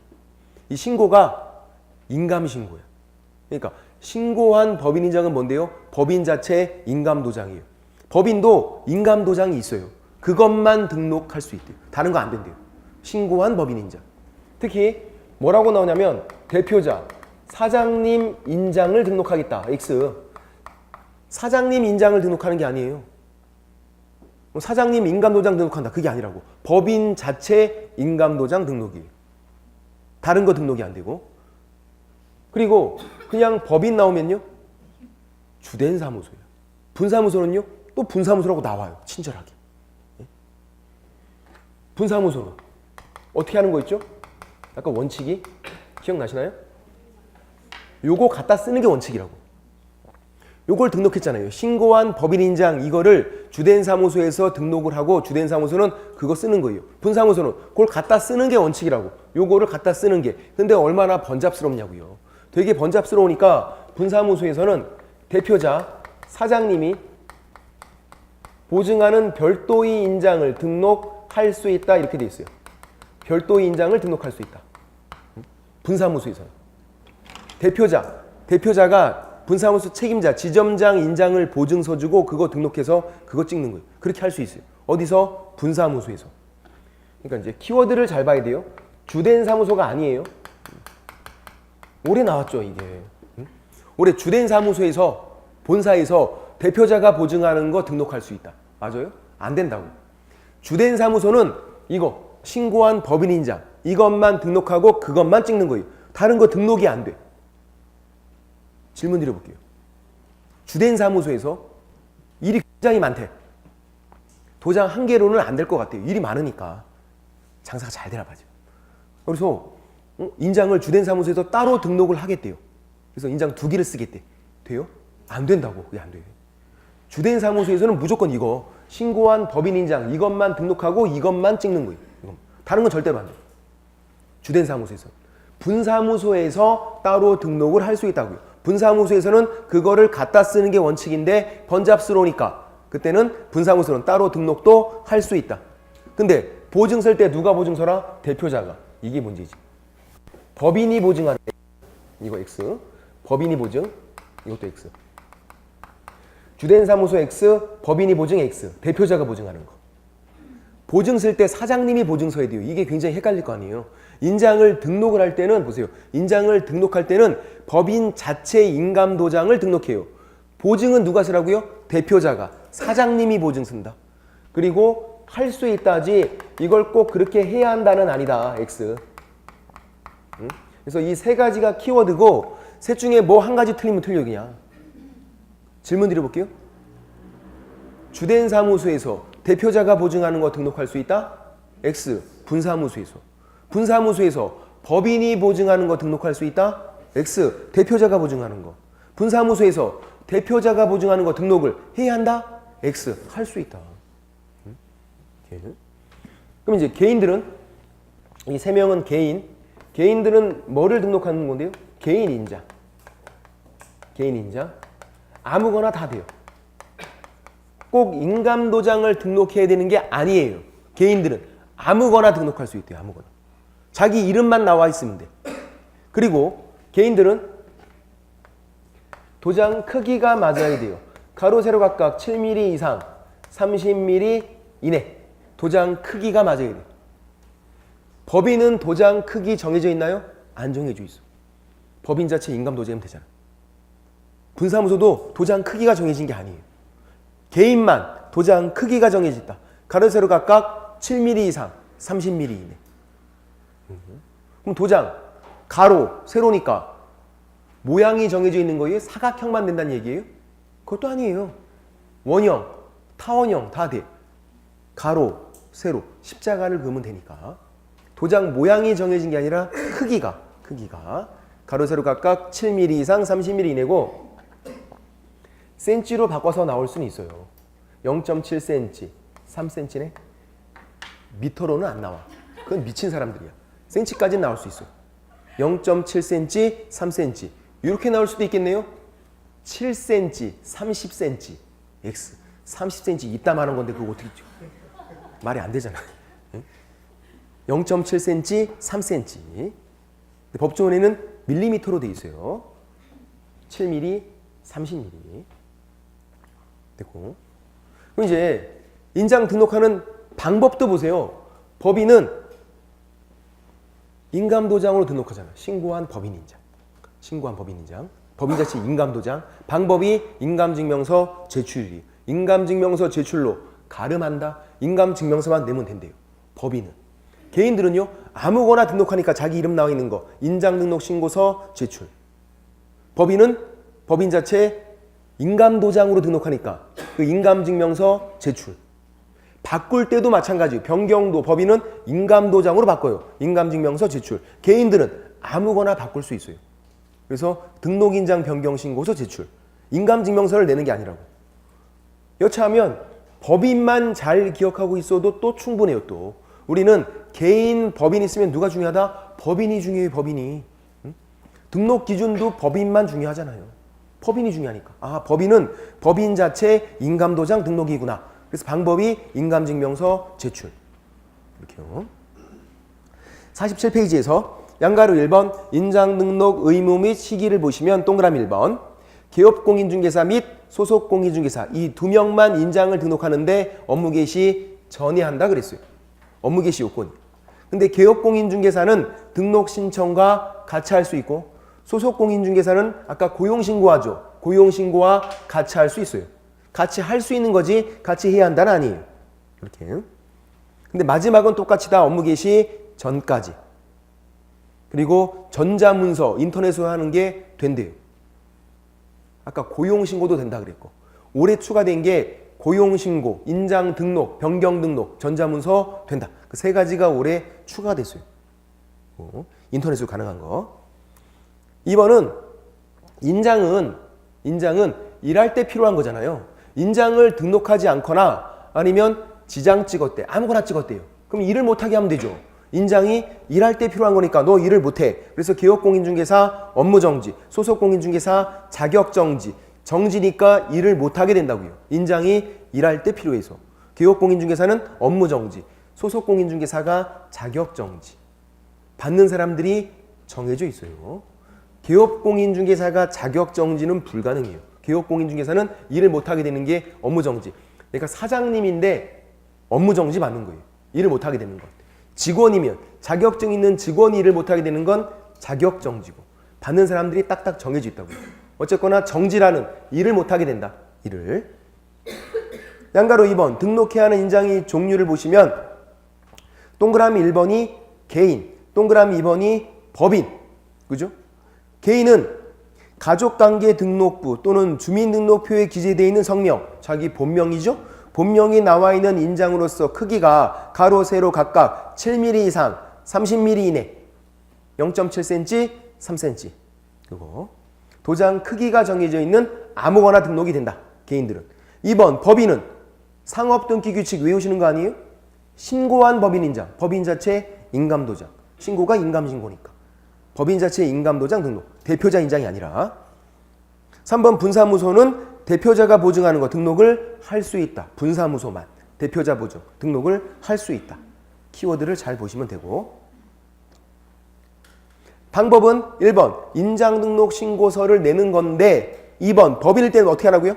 이 신고가 인감신고야. 그러니까 신고한 법인인장은 뭔데요? 법인 자체 인감도장이에요. 법인도 인감도장이 있어요. 그것만 등록할 수 있대요. 다른 거 안 된대요. 신고한 법인인장. 특히 뭐라고 나오냐면 대표자, 사장님 인장을 등록하겠다. X. 사장님 인장을 등록하는 게 아니에요. 사장님 인감도장 등록한다. 그게 아니라고. 법인 자체 인감도장 등록이에요. 다른 거 등록이 안 되고. 그리고 그냥 법인 나오면요. 주된 사무소예요. 분사무소는요. 또 분사무소라고 나와요. 친절하게. 분사무소는 어떻게 하는 거 있죠? 아까 원칙이 기억나시나요? 요거 갖다 쓰는 게 원칙이라고. 요걸 등록했잖아요. 신고한 법인인장 이거를 주된 사무소에서 등록을 하고 주된 사무소는 그거 쓰는 거예요. 분사무소는 그걸 갖다 쓰는 게 원칙이라고. 요거를 갖다 쓰는 게. 근데 얼마나 번잡스럽냐고요. 되게 번잡스러우니까 분사무소에서는 대표자, 사장님이 보증하는 별도의 인장을 등록할 수 있다 이렇게 돼 있어요. 별도의 인장을 등록할 수 있다. 분사무소에서는. 대표자가 분사무소 책임자, 지점장 인장을 보증서 주고 그거 등록해서 그거 찍는 거예요. 그렇게 할 수 있어요. 어디서? 분사무소에서. 그러니까 이제 키워드를 잘 봐야 돼요. 주된 사무소가 아니에요. 올해 나왔죠, 이게. 올해 주된 사무소에서, 본사에서 대표자가 보증하는 거 등록할 수 있다. 맞아요? 안 된다고. 주된 사무소는 이거, 신고한 법인인장, 이것만 등록하고 그것만 찍는 거예요. 다른 거 등록이 안 돼. 질문 드려볼게요. 주된 사무소에서 일이 굉장히 많대. 도장 한 개로는 안 될 것 같아요. 일이 많으니까. 장사가 잘 되나 봐죠. 그래서 인장을 주된 사무소에서 따로 등록을 하겠대요. 그래서 인장 2개를 쓰겠대. 돼요? 안 된다고. 그게 안 돼요. 주된 사무소에서는 무조건 이거 신고한 법인인장 이것만 등록하고 이것만 찍는 거예요. 다른 건 절대로 안 돼요. 주된 사무소에서. 분사무소에서 따로 등록을 할 수 있다고요. 분사무소에서는 그거를 갖다 쓰는 게 원칙인데 번잡스러우니까 그때는 분사무소는 따로 등록도 할 수 있다. 근데 보증 쓸 때 누가 보증 서라? 대표자가. 이게 문제지. 법인이 보증하는 이거 X. 법인이 보증 이것도 X. 주된 사무소 X, 법인이 보증 X. 대표자가 보증하는 거. 보증 쓸 때 사장님이 보증 서야 돼요. 이게 굉장히 헷갈릴 거 아니에요. 인장을 등록을 할 때는 보세요. 인장을 등록할 때는 법인 자체 인감도장을 등록해요. 보증은 누가 쓰라고요? 대표자가. 사장님이 보증 쓴다. 그리고 할 수 있다지 이걸 꼭 그렇게 해야 한다는 아니다. X. 그래서 이 3가지가 키워드고 셋 중에 뭐 한 가지 틀리면 틀려 그냥. 질문 드려볼게요. 주된 사무소에서 대표자가 보증하는 거 등록할 수 있다? X. 분사무소에서. 분사무소에서 법인이 보증하는 거 등록할 수 있다? X. 대표자가 보증하는 거. 분사무소에서 대표자가 보증하는 거 등록을 해야 한다? X. 할 수 있다. 그럼 이제 개인들은 이 3명은 개인들은 뭐를 등록하는 건데요? 개인 인장. 개인 인장. 아무거나 다 돼요. 꼭 인감도장을 등록해야 되는 게 아니에요. 개인들은 아무거나 등록할 수 있대요. 아무거나. 자기 이름만 나와 있으면 돼. 그리고 개인들은 도장 크기가 맞아야 돼요. 가로 세로 각각 7mm 이상 30mm 이내. 도장 크기가 맞아야 돼요. 법인은 도장 크기 정해져 있나요? 안 정해져 있어. 법인 자체 인감도장이면 되잖아. 분사무소도 도장 크기가 정해진 게 아니에요. 개인만 도장 크기가 정해져 있다. 가로 세로 각각 7mm 이상 30mm 이내. 그럼 도장 가로 세로니까 모양이 정해져 있는 거예요? 사각형만 된다는 얘기예요? 그것도 아니에요. 원형, 타원형 다 돼. 가로, 세로, 십자가를 그으면 되니까. 도장 모양이 정해진 게 아니라 크기가 가로 세로 각각 7mm 이상 30mm 이내고 센치로 바꿔서 나올 수는 있어요. 0.7cm, 3cm네? 미터로는 안 나와. 그건 미친 사람들이야. 센치까지는 나올 수 있어요. 0.7cm, 3cm 이렇게 나올 수도 있겠네요. 7cm, 30cm, X 30cm 이따만한 건데 그거 어떻게 말이 안 되잖아. 0.7cm, 3cm 법조원에는 밀리미터로 돼 있어요. 7mm, 30mm 됐고. 그럼 이제 인장 등록하는 방법도 보세요. 법인은 인감도장으로 등록하잖아. 신고한 법인인장. 법인 자체 인감도장. 방법이 인감증명서 제출이. 인감증명서 제출로 가름한다. 인감증명서만 내면 된대요. 법인은. 개인들은요. 아무거나 등록하니까 자기 이름 나와 있는 거. 인장등록신고서 제출. 법인은 법인 자체 인감도장으로 등록하니까 그 인감증명서 제출. 바꿀 때도 마찬가지. 변경도 법인은 인감도장으로 바꿔요. 인감증명서 제출. 개인들은 아무거나 바꿀 수 있어요. 그래서 등록인장 변경신고서 제출. 인감증명서를 내는 게 아니라고. 여차하면 법인만 잘 기억하고 있어도 또 충분해요. 또 우리는 개인 법인 있으면 누가 중요하다? 법인이 중요해요. 법인이. 응? 등록 기준도 법인만 중요하잖아요. 법인이 중요하니까. 아, 법인은 법인 자체 인감도장 등록이구나. 그래서 방법이 인감증명서 제출. 이렇게요. 47페이지에서 양가로 1번 인장 등록 의무 및 시기를 보시면 동그라미 1번 개업공인중개사 및 소속공인중개사 이 두 명만 인장을 등록하는데 업무 개시 전이한다 그랬어요. 업무 개시 요건. 근데 개업공인중개사는 등록 신청과 같이 할 수 있고 소속공인중개사는 아까 고용신고하죠. 고용신고와 같이 할 수 있어요. 같이 할 수 있는 거지 같이 해야 한다는 아니에요. 이렇게. 근데 마지막은 똑같이 다 업무 개시 전까지. 그리고 전자문서 인터넷으로 하는 게 된대요. 아까 고용신고도 된다 그랬고 올해 추가된 게 고용신고, 인장 등록, 변경 등록, 전자문서 된다. 그 세 가지가 올해 추가가 됐어요. 인터넷으로 가능한 거. 2번은 인장은 일할 때 필요한 거잖아요. 인장을 등록하지 않거나 아니면 지장 찍었대. 아무거나 찍었대요. 그럼 일을 못하게 하면 되죠. 인장이 일할 때 필요한 거니까 너 일을 못해. 그래서 개업공인중개사 업무정지, 소속공인중개사 자격정지. 정지니까 일을 못하게 된다고요. 인장이 일할 때 필요해서. 개업공인중개사는 업무정지, 소속공인중개사가 자격정지. 받는 사람들이 정해져 있어요. 개업공인중개사가 자격정지는 불가능해요. 개업공인중개사는 일을 못하게 되는 게 업무정지. 그러니까 사장님인데 업무정지 받는 거예요. 일을 못하게 되는 것. 직원이면 자격증 있는 직원이 일을 못하게 되는 건 자격정지고 받는 사람들이 딱딱 정해져 있다고요. 어쨌거나 정지라는 일을 못하게 된다. 일을. 양가로 2번 등록해야 하는 인장의 종류를 보시면 동그라미 1번이 개인, 동그라미 2번이 법인. 그죠? 개인은 가족관계 등록부 또는 주민등록표에 기재되어 있는 성명, 자기 본명이죠? 본명이 나와 있는 인장으로서 크기가 가로, 세로 각각 7mm 이상, 30mm 이내, 0.7cm, 3cm. 그리고 도장 크기가 정해져 있는 아무거나 등록이 된다. 개인들은. 2번 법인은 상업등기규칙 외우시는 거 아니에요? 신고한 법인인장. 법인 자체 인감도장. 신고가 인감신고니까. 법인 자체 인감도장 등록. 대표자 인장이 아니라. 3번 분사무소는 대표자가 보증하는 거 등록을 할 수 있다. 분사무소만. 대표자 보증. 등록을 할 수 있다. 키워드를 잘 보시면 되고. 방법은 1번 인장등록 신고서를 내는 건데 2번 법인일 때는 어떻게 하라고요?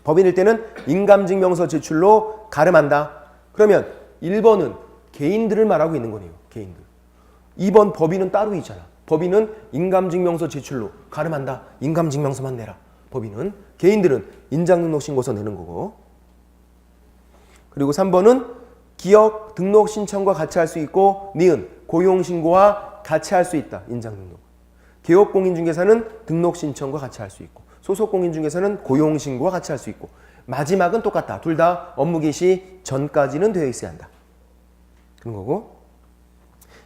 법인일 때는 인감증명서 제출로 가름한다. 그러면 1번은 개인들을 말하고 있는 거네요. 개인들. 2번 법인은 따로 있잖아. 법인은 인감증명서 제출로 가름한다. 인감증명서만 내라. 법인은. 개인들은 인장등록 신고서 내는 거고. 그리고 3번은 기업 등록 신청과 같이 할 수 있고 니은 고용신고와 같이 할 수 있다. 인장등록. 개업공인중개사는 등록 신청과 같이 할 수 있고 소속공인중개사는 고용신고와 같이 할 수 있고 마지막은 똑같다. 둘 다 업무 개시 전까지는 되어 있어야 한다. 그런 거고.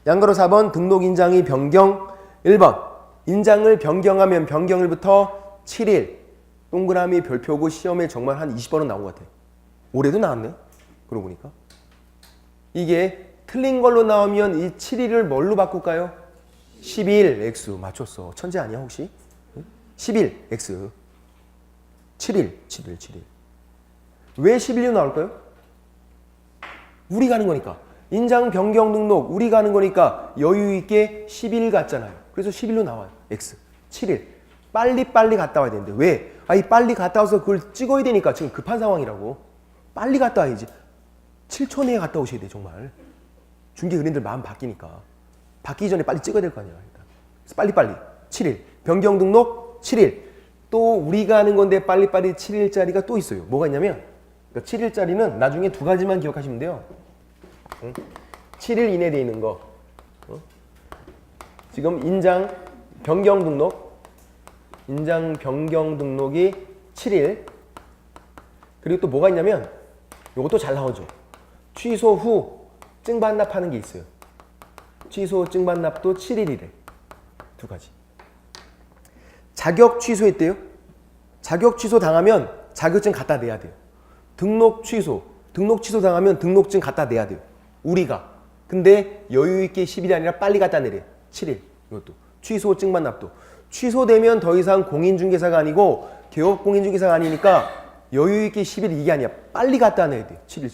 양가로 4번 등록인장의 변경. 1번 인장을 변경하면 변경일부터 7일 동그라미 별표고 시험에 정말 한 20번은 나온 것 같아요. 올해도 나왔네. 그러고 보니까. 이게 틀린 걸로 나오면 이 7일을 뭘로 바꿀까요? 11 X 맞췄어. 천재 아니야 혹시? 11 X 7일. 왜 11로 나올까요? 우리가 하는 거니까. 인장 변경 등록 우리가 하는 거니까 여유 있게 10일 갔잖아요. 그래서 11로 나와요. X 7일. 빨리 갔다 와야 되는데 왜? 이 빨리 갔다 와서 그걸 찍어야 되니까 지금 급한 상황이라고. 빨리 갔다 와야지. 7초 내에 갔다 오셔야 돼 정말. 중개 은행들 마음 바뀌니까. 바뀌기 전에 빨리 찍어야 될 거 아니야. 그래서 빨리 7일. 변경 등록 7일. 또 우리가 하는 건데 빨리 7일짜리가 또 있어요. 뭐가 있냐면 그러니까 7일짜리는 나중에 두 가지만 기억하시면 돼요. 7일 이내에 돼 있는 거. 지금 인장 변경 등록이 7일. 그리고 또 뭐가 있냐면 이것도 잘 나오죠. 취소 후 증반납하는 게 있어요. 취소 증반납도 7일이래. 두 가지. 자격 취소했대요. 자격 취소 당하면 자격증 갖다 내야 돼요. 등록 취소 당하면 등록증 갖다 내야 돼요. 우리가. 근데 여유 있게 10일이 아니라 빨리 갖다 내래. 7일. 이것도. 취소증만 납도. 취소되면 더 이상 공인중개사가 아니고 개업 공인중개사가 아니니까 여유 있게 10일 이게 아니야. 빨리 갖다 내야 돼요. 7일.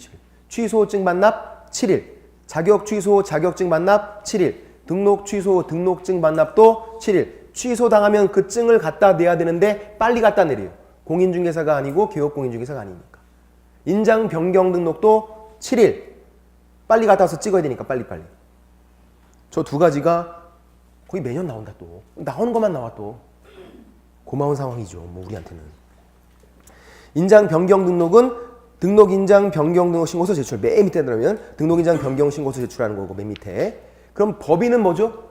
취소증 반납 7일. 자격 취소 자격증 반납 7일. 등록 취소 등록증 반납도 7일. 취소 당하면 그 증을 갖다 내야 되는데 빨리 갖다 내래요. 공인중개사가 아니고 개업 공인중개사가 아니니까. 인장 변경 등록도 7일. 빨리 갖다 와서 찍어야 되니까 빨리빨리. 저 두 가지가 거의 매년 나온다 또. 나오는 것만 나와 또. 고마운 상황이죠. 뭐 우리한테는. 인장 변경 등록은 등록 인장 변경 등록 신고서 제출. 맨 밑에 들어가면 등록 인장 변경 신고서 제출하는 거고 맨 밑에. 그럼 법인은 뭐죠?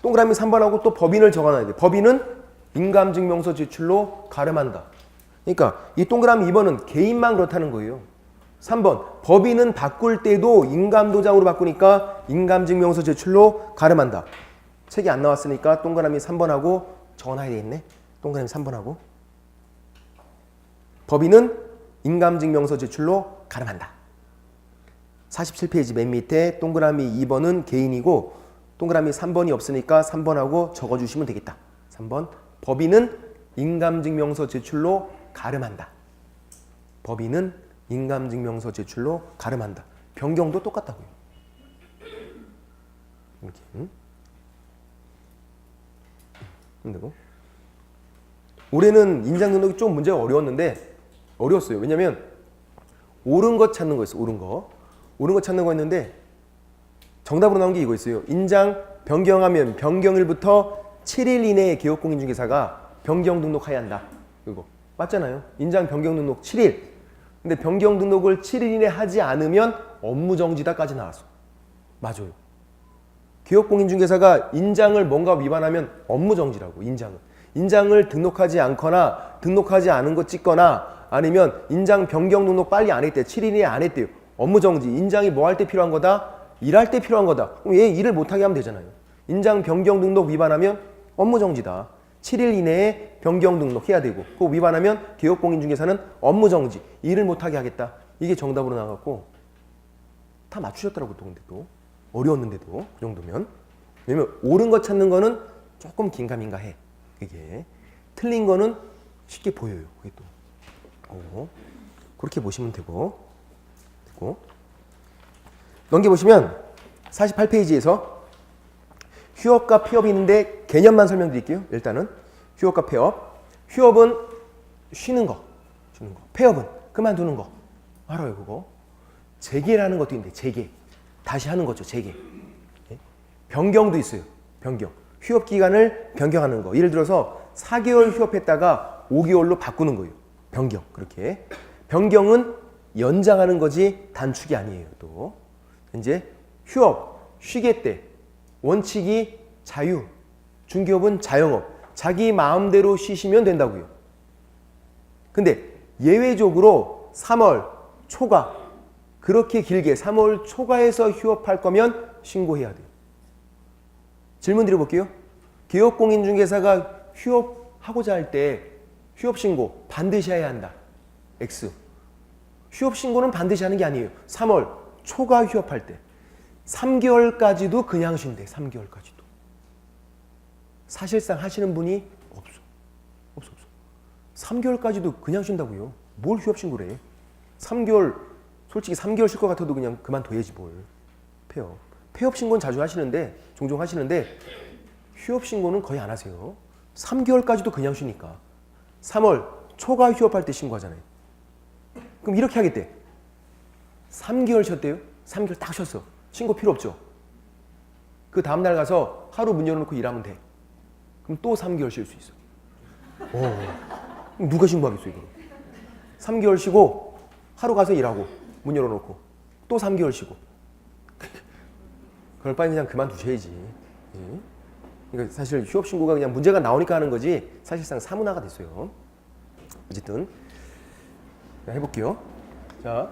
동그라미 3번하고 또 법인을 적어놔야 돼. 법인은 인감증명서 제출로 가름한다. 그러니까 이 동그라미 2번은 개인만 그렇다는 거예요. 3번 법인은 바꿀 때도 인감도장으로 바꾸니까 인감증명서 제출로 가름한다. 책이 안 나왔으니까 동그라미 3번하고 적어놔야 되겠네. 동그라미 3번하고. 법인은 인감증명서 제출로 가름한다. 47페이지 맨 밑에 동그라미 2번은 개인이고 동그라미 3번이 없으니까 3번하고 적어주시면 되겠다. 3번 법인은 인감증명서 제출로 가름한다. 법인은 인감증명서 제출로 가름한다. 변경도 똑같다고요. 이렇게. 되고. 올해는 인장 등록이 좀 문제가 어려웠어요. 왜냐면 옳은 것 찾는 거였어. 옳은 거 찾는 거였는데 정답으로 나온 게 이거 있어요. 인장 변경하면 변경일부터 7일 이내에 개업공인중개사가 변경 등록해야 한다. 이거 맞잖아요. 인장 변경 등록 7일. 근데 변경 등록을 7일 이내 하지 않으면 업무정지다까지 나왔어. 맞아요. 개업공인중개사가 인장을 뭔가 위반하면 업무정지라고. 인장을 등록하지 않거나 등록하지 않은 거 찍거나 아니면 인장 변경 등록 빨리 안 했대. 7일 이내 안 했대요. 업무정지. 인장이 뭐 할 때 필요한 거다? 일할 때 필요한 거다. 그럼 얘 일을 못하게 하면 되잖아요. 인장 변경 등록 위반하면 업무정지다. 7일 이내에 변경 등록해야 되고 그거 위반하면 개업공인중개사는 업무정지. 일을 못하게 하겠다. 이게 정답으로 나왔고 다 맞추셨더라고요. 근데 또 어려웠는데도 그 정도면. 왜냐면 옳은 거 찾는 거는 조금 긴가민가 해. 이게 틀린 거는 쉽게 보여요. 그게 또 그렇게 보시면 되고 넘겨보시면 48페이지에서 휴업과 폐업이 있는데 개념만 설명드릴게요. 일단은 휴업과 폐업. 휴업은 쉬는 거. 폐업은 그만두는 거. 알아요 그거. 재개라는 것도 있는데 재개. 다시 하는 거죠. 재개. 변경도 있어요. 변경. 휴업 기간을 변경하는 거. 예를 들어서 4개월 휴업했다가 5개월로 바꾸는 거예요. 변경. 그렇게. 변경은 연장하는 거지 단축이 아니에요. 또 이제 휴업, 쉬겠대. 원칙이 자유. 중개업은 자영업. 자기 마음대로 쉬시면 된다고요. 근데 예외적으로 3월 초과 그렇게 길게 3월 초과해서 휴업할 거면 신고해야 돼요. 질문 드려볼게요. 개업공인중개사가 휴업하고자 할 때 휴업신고 반드시 해야 한다. X. 휴업신고는 반드시 하는 게 아니에요. 3월 초과 휴업할 때 3개월까지도 그냥 쉰대. 3개월까지도. 사실상 하시는 분이 없어. 3개월까지도 그냥 쉰다고요. 뭘 휴업신고를 해. 3개월 솔직히 3개월 쉴 것 같아도 그냥 그만둬야지 뭘. 폐업신고는 자주 하시는데 종종 하시는데 휴업신고는 거의 안 하세요. 3개월까지도 그냥 쉬니까 3월 초과 휴업할 때 신고하잖아요. 그럼 이렇게 하겠대. 3개월 쉬었대요. 3개월 딱 쉬었어. 신고 필요 없죠. 그 다음날 가서 하루 문 열어놓고 일하면 돼. 그럼 또 3개월 쉴 수 있어. 그럼 누가 신고하겠어 이거. 3개월 쉬고 하루 가서 일하고 문 열어놓고 또 3개월 쉬고. 그럴 바에 그냥 그만두셔야지. 그러니까 사실 휴업신고가 그냥 문제가 나오니까 하는 거지 사실상 사문화가 됐어요. 어쨌든 해볼게요. 자,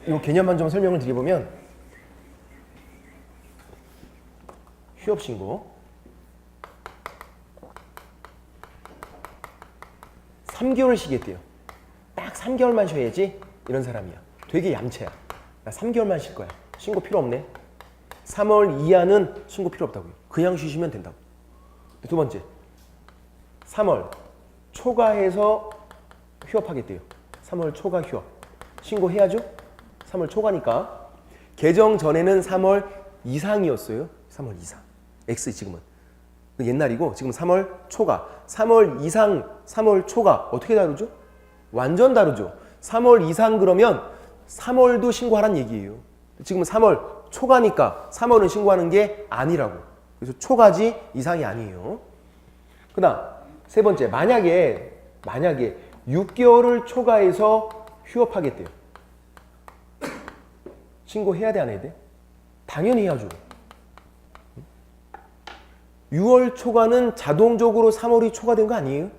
이 개념만 좀 설명을 드려보면 휴업신고 3개월 쉬겠대요. 딱 3개월만 쉬어야지 이런 사람이야. 되게 얌체야. 나 3개월만 쉴 거야. 신고 필요 없네. 3월 이하는 신고 필요 없다고요. 그냥 쉬시면 된다고. 두 번째, 3월 초과해서 휴업하겠대요. 3월 초과 휴업. 신고해야죠? 3월 초과니까. 개정 전에는 3월 이상이었어요. 3월 이상. X 지금은. 옛날이고 지금 3월 초과. 3월 이상, 3월 초과 어떻게 다르죠? 완전 다르죠. 3월 이상 그러면 3월도 신고하란 얘기예요. 지금 3월 초과니까 3월은 신고하는 게 아니라고. 그래서 초과지 이상이 아니에요. 그 다음 세 번째, 만약에 6개월을 초과해서 휴업하겠대요. 신고해야 돼, 안 해야 돼? 당연히 해야죠. 6월 초과는 자동적으로 3월이 초과된 거 아니에요?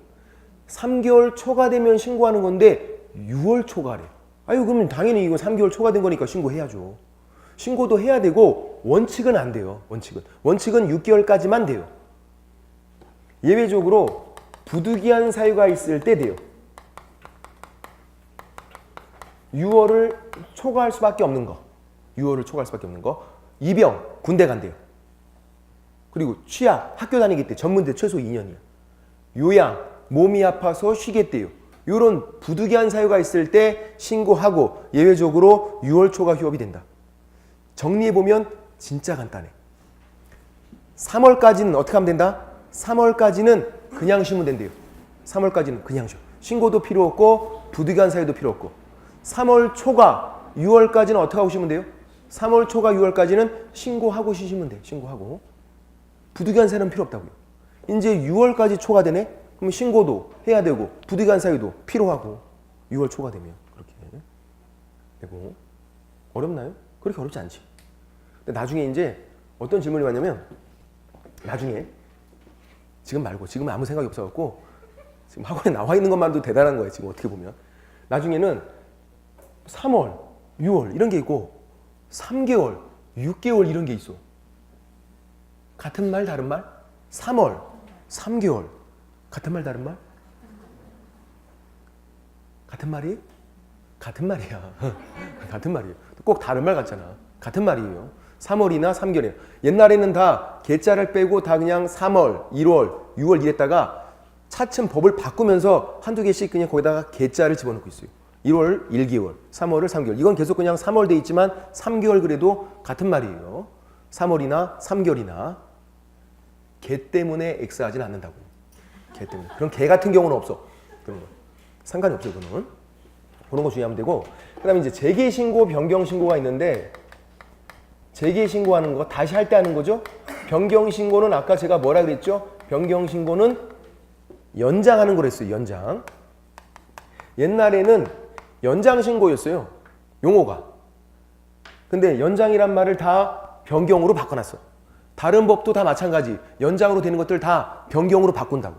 3개월 초과되면 신고하는 건데 6월 초과래. 아유, 그러면 당연히 이거 3개월 초과된 거니까 신고해야죠. 신고도 해야 되고 원칙은 안 돼요. 원칙은 6개월까지만 돼요. 예외적으로 부득이한 사유가 있을 때 돼요. 6월을 초과할 수밖에 없는 거. 6월을 초과할 수밖에 없는 거. 입영, 군대 간대요. 그리고 취약, 학교 다니겠대. 전문대 최소 2년이야. 요양, 몸이 아파서 쉬겠대요. 이런 부득이한 사유가 있을 때 신고하고 예외적으로 6월 초과 휴업이 된다. 정리해보면 진짜 간단해. 3월까지는 어떻게 하면 된다? 3월까지는 그냥 쉬면 된대요. 3월까지는 그냥 쉬어. 신고도 필요 없고 부득이한 사유도 필요 없고. 3월 초과 6월까지는 어떻게 하고 쉬면 돼요? 3월 초과 6월까지는 신고하고 쉬시면 돼요. 신고하고. 부득이한 사유는 필요 없다고요. 이제 6월까지 초과되네? 그럼 신고도 해야 되고 부득이한 사유도 필요하고 6월 초과되면 그렇게 되고. 어렵나요? 그렇게 어렵지 않지. 근데 나중에 이제 어떤 질문이 왔냐면 나중에 지금 말고 지금은 아무 생각이 없어갖고 지금 학원에 나와 있는 것만도 대단한 거예요. 지금 어떻게 보면 나중에는 3월, 6월 이런 게 있고 3개월, 6개월 이런 게 있어. 같은 말 다른 말? 3월, 3개월 같은 말 다른 말? 같은 말이에요? 같은 말이야. 같은 말이에요. 꼭 다른 말 같잖아. 같은 말이에요. 3월이나 3개월이에요. 옛날에는 다 개자를 빼고 다 그냥 3월, 1월, 6월 이랬다가 차츰 법을 바꾸면서 한두 개씩 그냥 거기다가 개자를 집어넣고 있어요. 1월 1개월, 3월을 3개월. 이건 계속 그냥 3월 돼 있지만 3개월 그래도 같은 말이에요. 3월이나 3개월이나 개 때문에 X하진 않는다고. 개 때문에. 그럼 개 같은 경우는 없어. 그런 거. 상관이 없어요, 그거는. 그런 거 주의하면 되고. 그 다음에 이제 재개신고, 변경신고가 있는데 재개신고하는 거 다시 할 때 하는 거죠. 변경신고는 아까 제가 뭐라 그랬죠? 변경신고는 연장하는 거랬어요. 연장. 옛날에는 연장신고였어요. 용어가. 근데 연장이란 말을 다 변경으로 바꿔놨어. 다른 법도 다 마찬가지. 연장으로 되는 것들 다 변경으로 바꾼다고.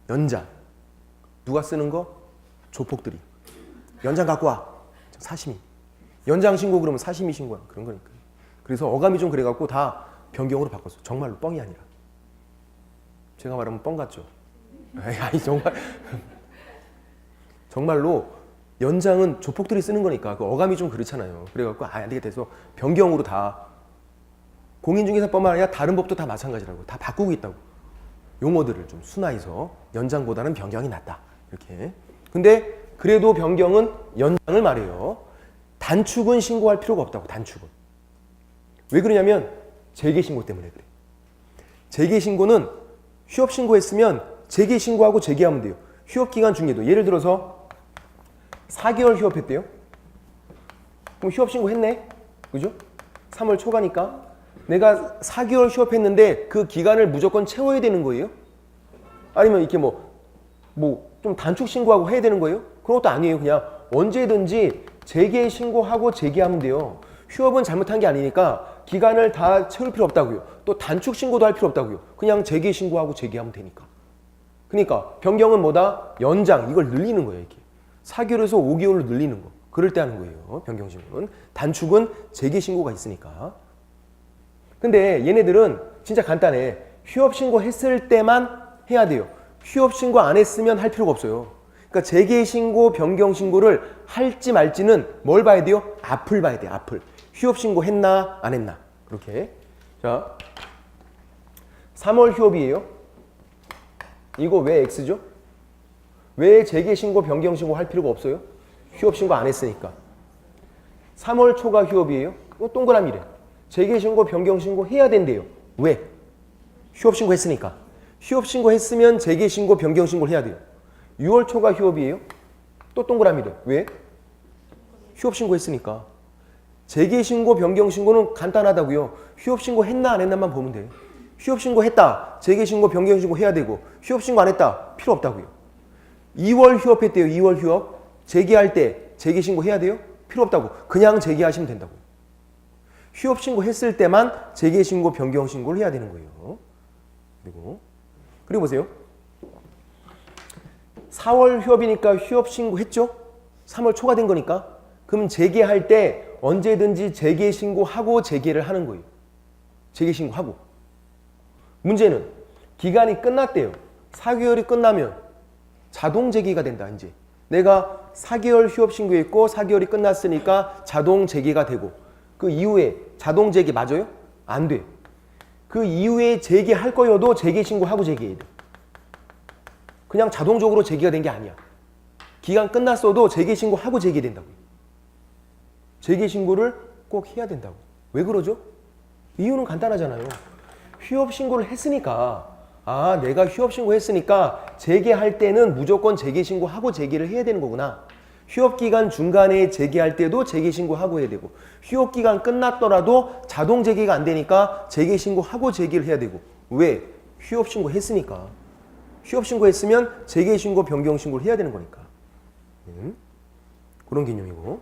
연장. 누가 쓰는 거? 조폭들이. 연장 갖고 와. 사심이. 연장 신고 그러면 사심이 신고야. 그런 거니까. 그래서 어감이 좀 그래갖고 다 변경으로 바꿨어. 정말로 뻥이 아니라. 제가 말하면 뻥 같죠? 아니 정말. 정말로 연장은 조폭들이 쓰는 거니까 그 어감이 좀 그렇잖아요. 그래갖고 안 되게 돼서 변경으로 다 공인중개사뿐만 아니라 다른 법도 다 마찬가지라고 다 바꾸고 있다고. 용어들을 좀 순화해서 연장보다는 변경이 낫다. 이렇게. 근데 그래도 변경은 연장을 말해요. 단축은 신고할 필요가 없다고. 단축은. 왜 그러냐면 재개신고 때문에 그래. 재개신고는 휴업신고했으면 재개신고하고 재개하면 돼요. 휴업기간 중에도 예를 들어서 4개월 휴업했대요. 그럼 휴업신고했네. 그죠? 3월 초과니까. 내가 4개월 휴업했는데 그 기간을 무조건 채워야 되는 거예요? 아니면 이렇게 좀 단축 신고하고 해야 되는 거예요? 그런 것도 아니에요. 그냥 언제든지 재개 신고하고 재개하면 돼요. 휴업은 잘못한 게 아니니까 기간을 다 채울 필요 없다고요. 또 단축 신고도 할 필요 없다고요. 그냥 재개 신고하고 재개하면 되니까. 그러니까 변경은 뭐다? 연장. 이걸 늘리는 거예요. 이렇게. 4개월에서 5개월로 늘리는 거. 그럴 때 하는 거예요. 변경 신고는. 단축은 재개 신고가 있으니까. 근데 얘네들은 진짜 간단해. 휴업 신고했을 때만 해야 돼요. 휴업 신고 안 했으면 할 필요가 없어요. 그러니까 재개 신고, 변경 신고를 할지 말지는 뭘 봐야 돼요? 앞을 봐야 돼요. 앞을. 휴업 신고 했나 안 했나. 그렇게. 자, 3월 휴업이에요. 이거 왜 X죠? 왜 재개 신고, 변경 신고 할 필요가 없어요? 휴업 신고 안 했으니까. 3월 초가 휴업이에요. 이거 동그라미래. 재개 신고, 변경 신고 해야 된대요. 왜? 휴업 신고 했으니까. 휴업 신고 했으면 재개 신고, 변경 신고를 해야 돼요. 6월 초가 휴업이에요. 또 동그라미래. 왜? 휴업 신고 했으니까. 재개 신고, 변경 신고는 간단하다고요. 휴업 신고 했나 안 했나만 보면 돼요. 휴업 신고 했다. 재개 신고, 변경 신고 해야 되고 휴업 신고 안 했다. 필요 없다고요. 2월 휴업했대요. 2월 휴업. 재개할 때 재개 신고 해야 돼요? 필요 없다고. 그냥 재개하시면 된다고. 휴업 신고 했을 때만 재개 신고, 변경 신고를 해야 되는 거예요. 그리고 보세요. 4월 휴업이니까 휴업 신고 했죠? 3월 초가 된 거니까. 그럼 재개할 때 언제든지 재개 신고하고 재개를 하는 거예요. 재개 신고하고. 문제는 기간이 끝났대요. 4개월이 끝나면 자동 재개가 된다. 이제 내가 4개월 휴업 신고했고 4개월이 끝났으니까 자동 재개가 되고 그 이후에 자동 재개 맞아요? 안 돼. 그 이후에 재개할 거여도 재개 신고하고 재개해야 돼. 그냥 자동적으로 재개가 된 게 아니야. 기간 끝났어도 재개 신고하고 재개된다고요. 재개 신고를 꼭 해야 된다고. 왜 그러죠? 이유는 간단하잖아요. 휴업 신고를 했으니까 내가 휴업 신고했으니까 재개할 때는 무조건 재개 신고하고 재개를 해야 되는 거구나. 휴업 기간 중간에 재개할 때도 재개 신고하고 해야 되고 휴업 기간 끝났더라도 자동 재개가 안 되니까 재개 신고하고 재개를 해야 되고 왜? 휴업 신고했으니까. 휴업 신고했으면 재개 신고, 변경 신고를 해야 되는 거니까. 그런 개념이고.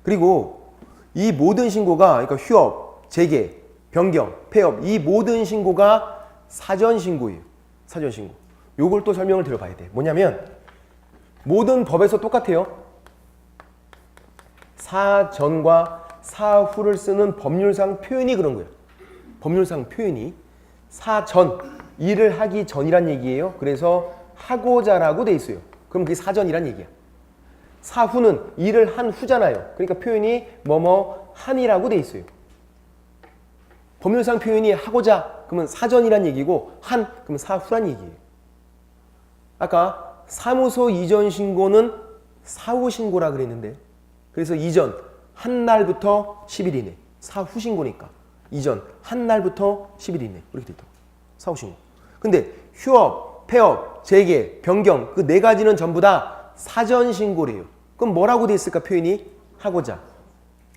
그리고 이 모든 신고가 그러니까 휴업, 재개, 변경, 폐업 이 모든 신고가 사전 신고예요. 사전 신고. 요걸 또 설명을 들어봐야 돼. 뭐냐면 모든 법에서 똑같아요. 사전과 사후를 쓰는 법률상 표현이 그런 거예요. 법률상 표현이 사전, 일을 하기 전이란 얘기예요. 그래서 하고자라고 돼 있어요. 그럼 그게 사전이란 얘기야. 사후는 일을 한 후잖아요. 그러니까 표현이 뭐뭐 한이라고 돼 있어요. 법률상 표현이 하고자 그러면 사전이란 얘기고 한 그러면 사후란 얘기예요. 아까 사무소 이전 신고는 사후 신고라 그랬는데 그래서 이전 한 날부터 10일 이내 사후 신고니까 이전 한 날부터 10일 이내 이렇게 돼 있다고. 사후 신고. 근데 휴업, 폐업, 재개, 변경 그 네 가지는 전부 다 사전 신고래요. 그럼 뭐라고 돼 있을까 표현이? 하고자.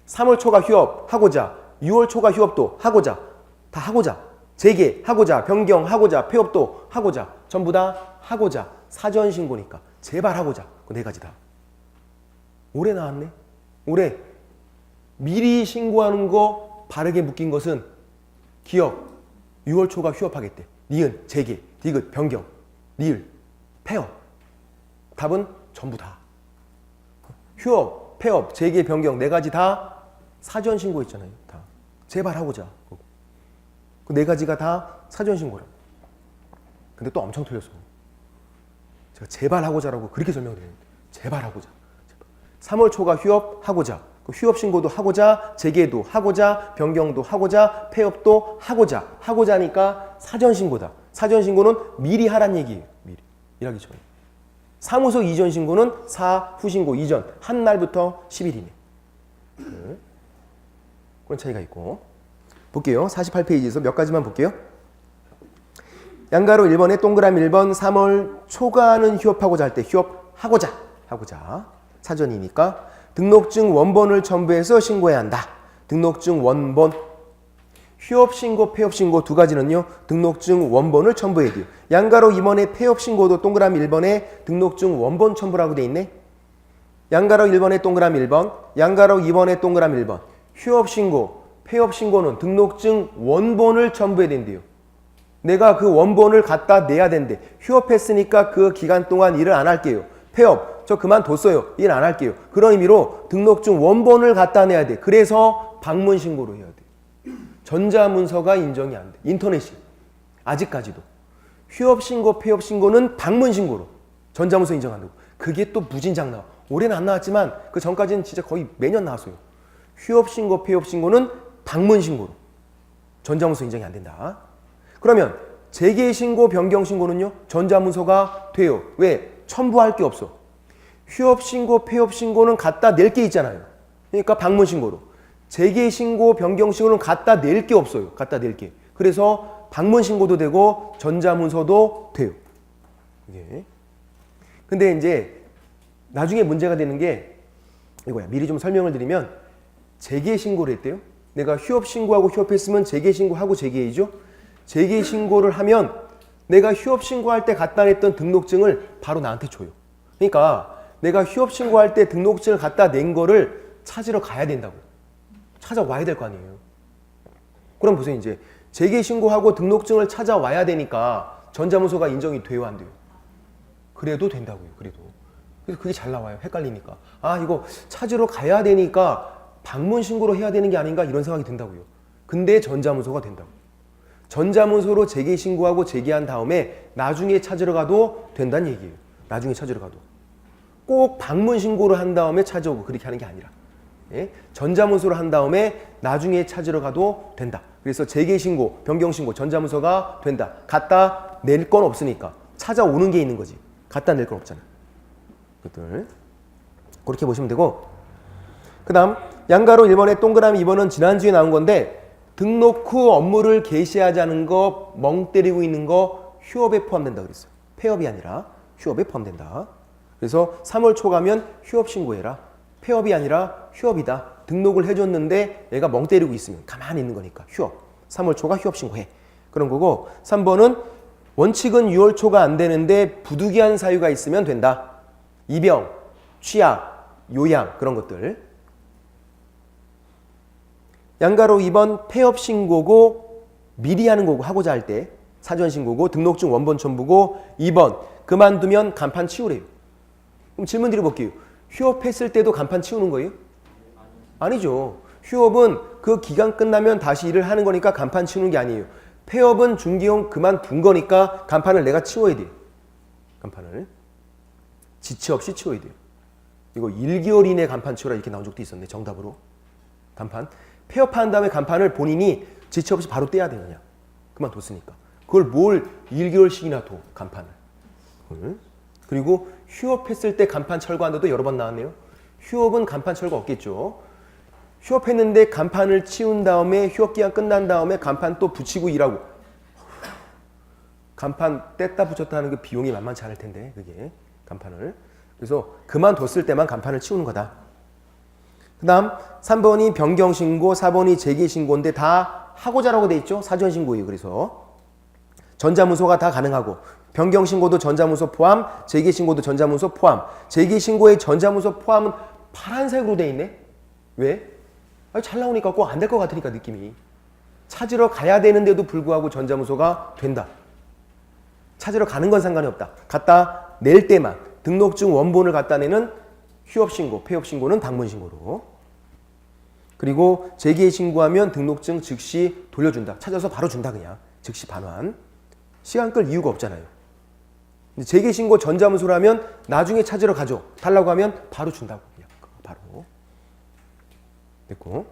3월 초가 휴업 하고자 6월 초가 휴업도 하고자 다 하고자 재개 하고자 변경 하고자 폐업도 하고자 전부 다 하고자 사전 신고니까 제발 하고자 그 네 가지 다. 올해 나왔네. 올해 미리 신고하는 거 바르게 묶인 것은 기업 6월 초가 휴업하겠대. 니은 재개 디귿 변경 니을 폐업 답은 전부 다 휴업 폐업 재개 변경 네 가지 다 사전 신고했잖아요. 다 제발 하고자 그 네 가지가 다 사전 신고라고. 근데 또 엄청 틀렸어. 제가 제발 하고자라고 그렇게 설명드렸는데 제발 하고자. 제발. 3월 초가 휴업 하고자. 그 휴업 신고도 하고자, 재개도 하고자, 변경도 하고자, 폐업도 하고자. 하고자니까 사전 신고다. 사전 신고는 미리 하란 얘기예요. 미리 일하기 전에. 사무소 이전 신고는 사후 신고 이전 한 날부터 10일 이내. 그런 차이가 있고. 볼게요. 48페이지에서 몇 가지만 볼게요. 양가로 1번에 동그라미 1번 3월 초과는 휴업하고자 할 때 휴업하고자 사전이니까 등록증 원본을 첨부해서 신고해야 한다. 등록증 원본 휴업 신고, 폐업 신고 두 가지는요. 등록증 원본을 첨부해야 돼요. 양가로 2번에 폐업 신고도 동그라미 1번에 등록증 원본 첨부라고 돼 있네. 양가로 1번에 동그라미 1번, 양가로 2번에 동그라미 1번. 휴업 신고, 폐업 신고는 등록증 원본을 첨부해야 된대요. 내가 그 원본을 갖다 내야 된대. 휴업했으니까 그 기간 동안 일을 안 할게요. 폐업, 저 그만뒀어요. 일 안 할게요. 그런 의미로 등록증 원본을 갖다 내야 돼. 그래서 방문 신고로 해야 돼. 전자문서가 인정이 안 돼. 인터넷이. 아직까지도. 휴업신고, 폐업신고는 방문신고로 전자문서 인정한다고. 그게 또 무진장 나와. 올해는 안 나왔지만 그 전까지는 진짜 거의 매년 나왔어요. 휴업신고, 폐업신고는 방문신고로 전자문서 인정이 안 된다. 그러면 재개신고, 변경신고는요? 전자문서가 돼요. 왜? 첨부할 게 없어. 휴업신고, 폐업신고는 갖다 낼 게 있잖아요. 그러니까 방문신고로. 재개신고, 변경신고는 갖다 낼 게 없어요. 갖다 낼 게. 그래서 방문신고도 되고 전자문서도 돼요. 이게. 근데 이제 나중에 문제가 되는 게 이거야. 미리 좀 설명을 드리면 재개신고를 했대요. 내가 휴업신고하고 휴업했으면 재개신고하고 재개이죠. 재개신고를 하면 내가 휴업신고할 때 갖다 냈던 등록증을 바로 나한테 줘요. 그러니까 내가 휴업신고할 때 등록증을 갖다 낸 거를 찾으러 가야 된다고. 찾아와야 될 거 아니에요. 그럼 보세요. 이제 재개신고하고 등록증을 찾아와야 되니까 전자문서가 인정이 돼요, 안 돼요? 그래도 된다고요. 그래도. 그래서 그게 잘 나와요. 헷갈리니까. 아, 이거 찾으러 가야 되니까 방문신고로 해야 되는 게 아닌가 이런 생각이 든다고요. 근데 전자문서가 된다고. 전자문서로 재개신고하고 재개한 다음에 나중에 찾으러 가도 된다는 얘기예요. 나중에 찾으러 가도. 꼭 방문신고를 한 다음에 찾아오고 그렇게 하는 게 아니라. 예? 전자문서로 한 다음에 나중에 찾으러 가도 된다. 그래서 재개신고, 변경신고, 전자문서가 된다. 갖다 낼 건 없으니까 찾아오는 게 있는 거지. 갖다 낼 건 없잖아. 그것들 그렇게 보시면 되고, 그 다음 양가로 1번에 동그라미 2번은 지난주에 나온 건데 등록 후 업무를 개시하자는 거, 멍 때리고 있는 거 휴업에 포함된다 그랬어요. 폐업이 아니라 휴업에 포함된다. 그래서 3월 초 가면 휴업 신고해라. 폐업이 아니라 휴업이다. 등록을 해줬는데 얘가 멍 때리고 있으면 가만히 있는 거니까 휴업. 3월 초가 휴업 신고해. 그런 거고, 3번은 원칙은 6월 초가 안 되는데 부득이한 사유가 있으면 된다. 입영, 취약, 요양 그런 것들. 양가로 2번 폐업 신고고 미리 하는 거고 하고자 할 때 사전 신고고 등록증 원본 첨부고 2번 그만두면 간판 치우래요. 그럼 질문 드려볼게요. 휴업했을 때도 간판 치우는 거예요? 아니죠. 휴업은 그 기간 끝나면 다시 일을 하는 거니까 간판 치우는 게 아니에요. 폐업은 중기용 그만둔 거니까 간판을 내가 치워야 돼요. 간판을. 지체 없이 치워야 돼요. 이거 1개월 이내 간판 치워라 이렇게 나온 적도 있었네. 정답으로. 간판. 폐업한 다음에 간판을 본인이 지체 없이 바로 떼야 돼요. 그냥. 그만뒀으니까. 그걸 뭘 1개월씩이나 둬. 간판을. 그리고 휴업했을 때 간판 철거한다도 여러 번 나왔네요. 휴업은 간판 철거 없겠죠. 휴업했는데 간판을 치운 다음에 휴업기간 끝난 다음에 간판 또 붙이고 일하고. 간판 뗐다 붙였다 하는 그 비용이 만만치 않을 텐데 그게 간판을. 그래서 그만뒀을 때만 간판을 치우는 거다. 그 다음 3번이 변경신고, 4번이 재개신고인데 다 하고자라고 돼 있죠. 사전신고예요. 그래서 전자문서가 다 가능하고 변경신고도 전자문서 포함, 재개신고도 전자문서 포함. 재개신고의 전자문서 포함은 파란색으로 돼 있네. 왜? 아니, 잘 나오니까 꼭 안 될 것 같으니까 느낌이. 찾으러 가야 되는데도 불구하고 전자문서가 된다. 찾으러 가는 건 상관이 없다. 갖다 낼 때만 등록증 원본을 갖다 내는 휴업신고, 폐업신고는 방문신고로. 그리고 재개신고하면 등록증 즉시 돌려준다. 찾아서 바로 준다 그냥. 즉시 반환. 시간 끌 이유가 없잖아요. 재개신고 전자문서로 하면 나중에 찾으러 가죠. 달라고 하면 바로 준다고. 그냥 바로. 됐고.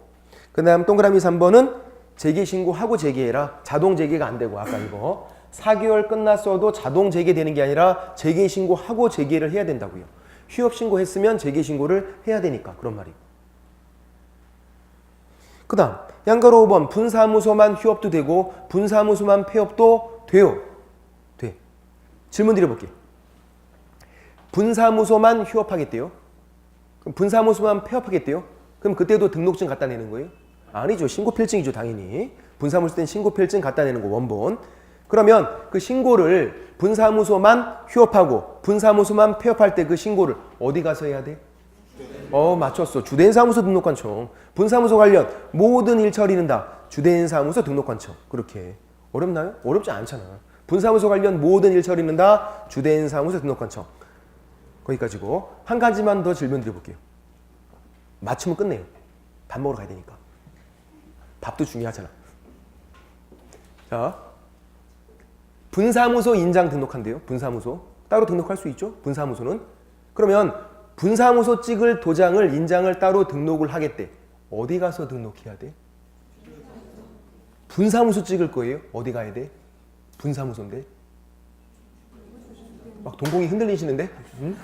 그 다음 동그라미 3번은 재개신고하고 재개해라. 자동 재개가 안 되고 아까 이거. 4개월 끝났어도 자동 재개되는 게 아니라 재개신고하고 재개를 해야 된다고요. 휴업신고했으면 재개신고를 해야 되니까 그런 말이에요. 그 다음 양가로 5번 분사무소만 휴업도 되고 분사무소만 폐업도 돼요. 돼. 질문 드려볼게요. 분사무소만 휴업하겠대요? 그럼 분사무소만 폐업하겠대요? 그럼 그때도 등록증 갖다 내는 거예요? 아니죠. 신고필증이죠. 당연히. 분사무소 때는 신고필증 갖다 내는 거 원본. 그러면 그 신고를 분사무소만 휴업하고 분사무소만 폐업할 때 그 신고를 어디 가서 해야 돼? 맞췄어. 주된 사무소 등록관청. 분사무소 관련 모든 일 처리는 다 주된 사무소 등록관청. 그렇게. 어렵나요? 어렵지 않잖아. 분사무소 관련 모든 일 처리는 다 주된 사무소 등록관청. 거기까지고. 한 가지만 더 질문 드려볼게요. 맞추면 끝내요. 밥 먹으러 가야 되니까. 밥도 중요하잖아. 자, 분사무소 인장 등록한대요. 분사무소. 따로 등록할 수 있죠. 분사무소는. 그러면 분사무소 찍을 도장을 인장을 따로 등록을 하겠대. 어디 가서 등록해야 돼? 분사무소 찍을 거예요. 어디 가야 돼? 분사무소인데. 막 동공이 흔들리시는데? 응?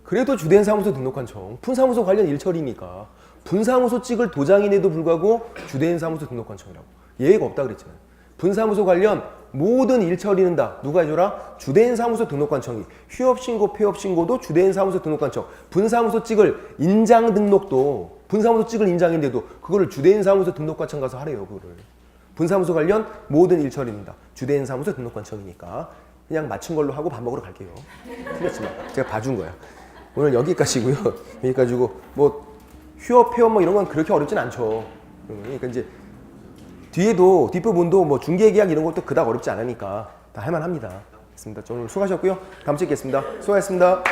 그래도 주된 사무소 등록관청. 분사무소 관련 일처리니까. 분사무소 찍을 도장인에도 불구하고 주된 사무소 등록관청이라고. 예외가 없다 그랬잖아요. 분사무소 관련 모든 일처리는 다 누가 해줘라? 주된 사무소 등록관청이. 휴업신고, 폐업신고도 주된 사무소 등록관청. 분사무소 찍을 인장 등록도 분사무소 찍을 인장인데도 그거를 주된 사무소 등록관청 가서 하래요. 그거를. 분사무소 관련 모든 일처리는 다 주된 사무소 등록관청이니까 그냥 맞춘 걸로 하고 밥 먹으러 갈게요. 틀렸지만 제가 봐준 거야. 오늘 여기까지고요. 여기까지고 뭐 휴업, 폐업 뭐 이런 건 그렇게 어렵진 않죠. 그러니까 이제 뒤에도 뒷부분도 뭐 중개계약 이런 것도 그닥 어렵지 않으니까 다 할만합니다. 됐습니다. 오늘 수고하셨고요. 다음 주에 뵙겠습니다. 수고하셨습니다.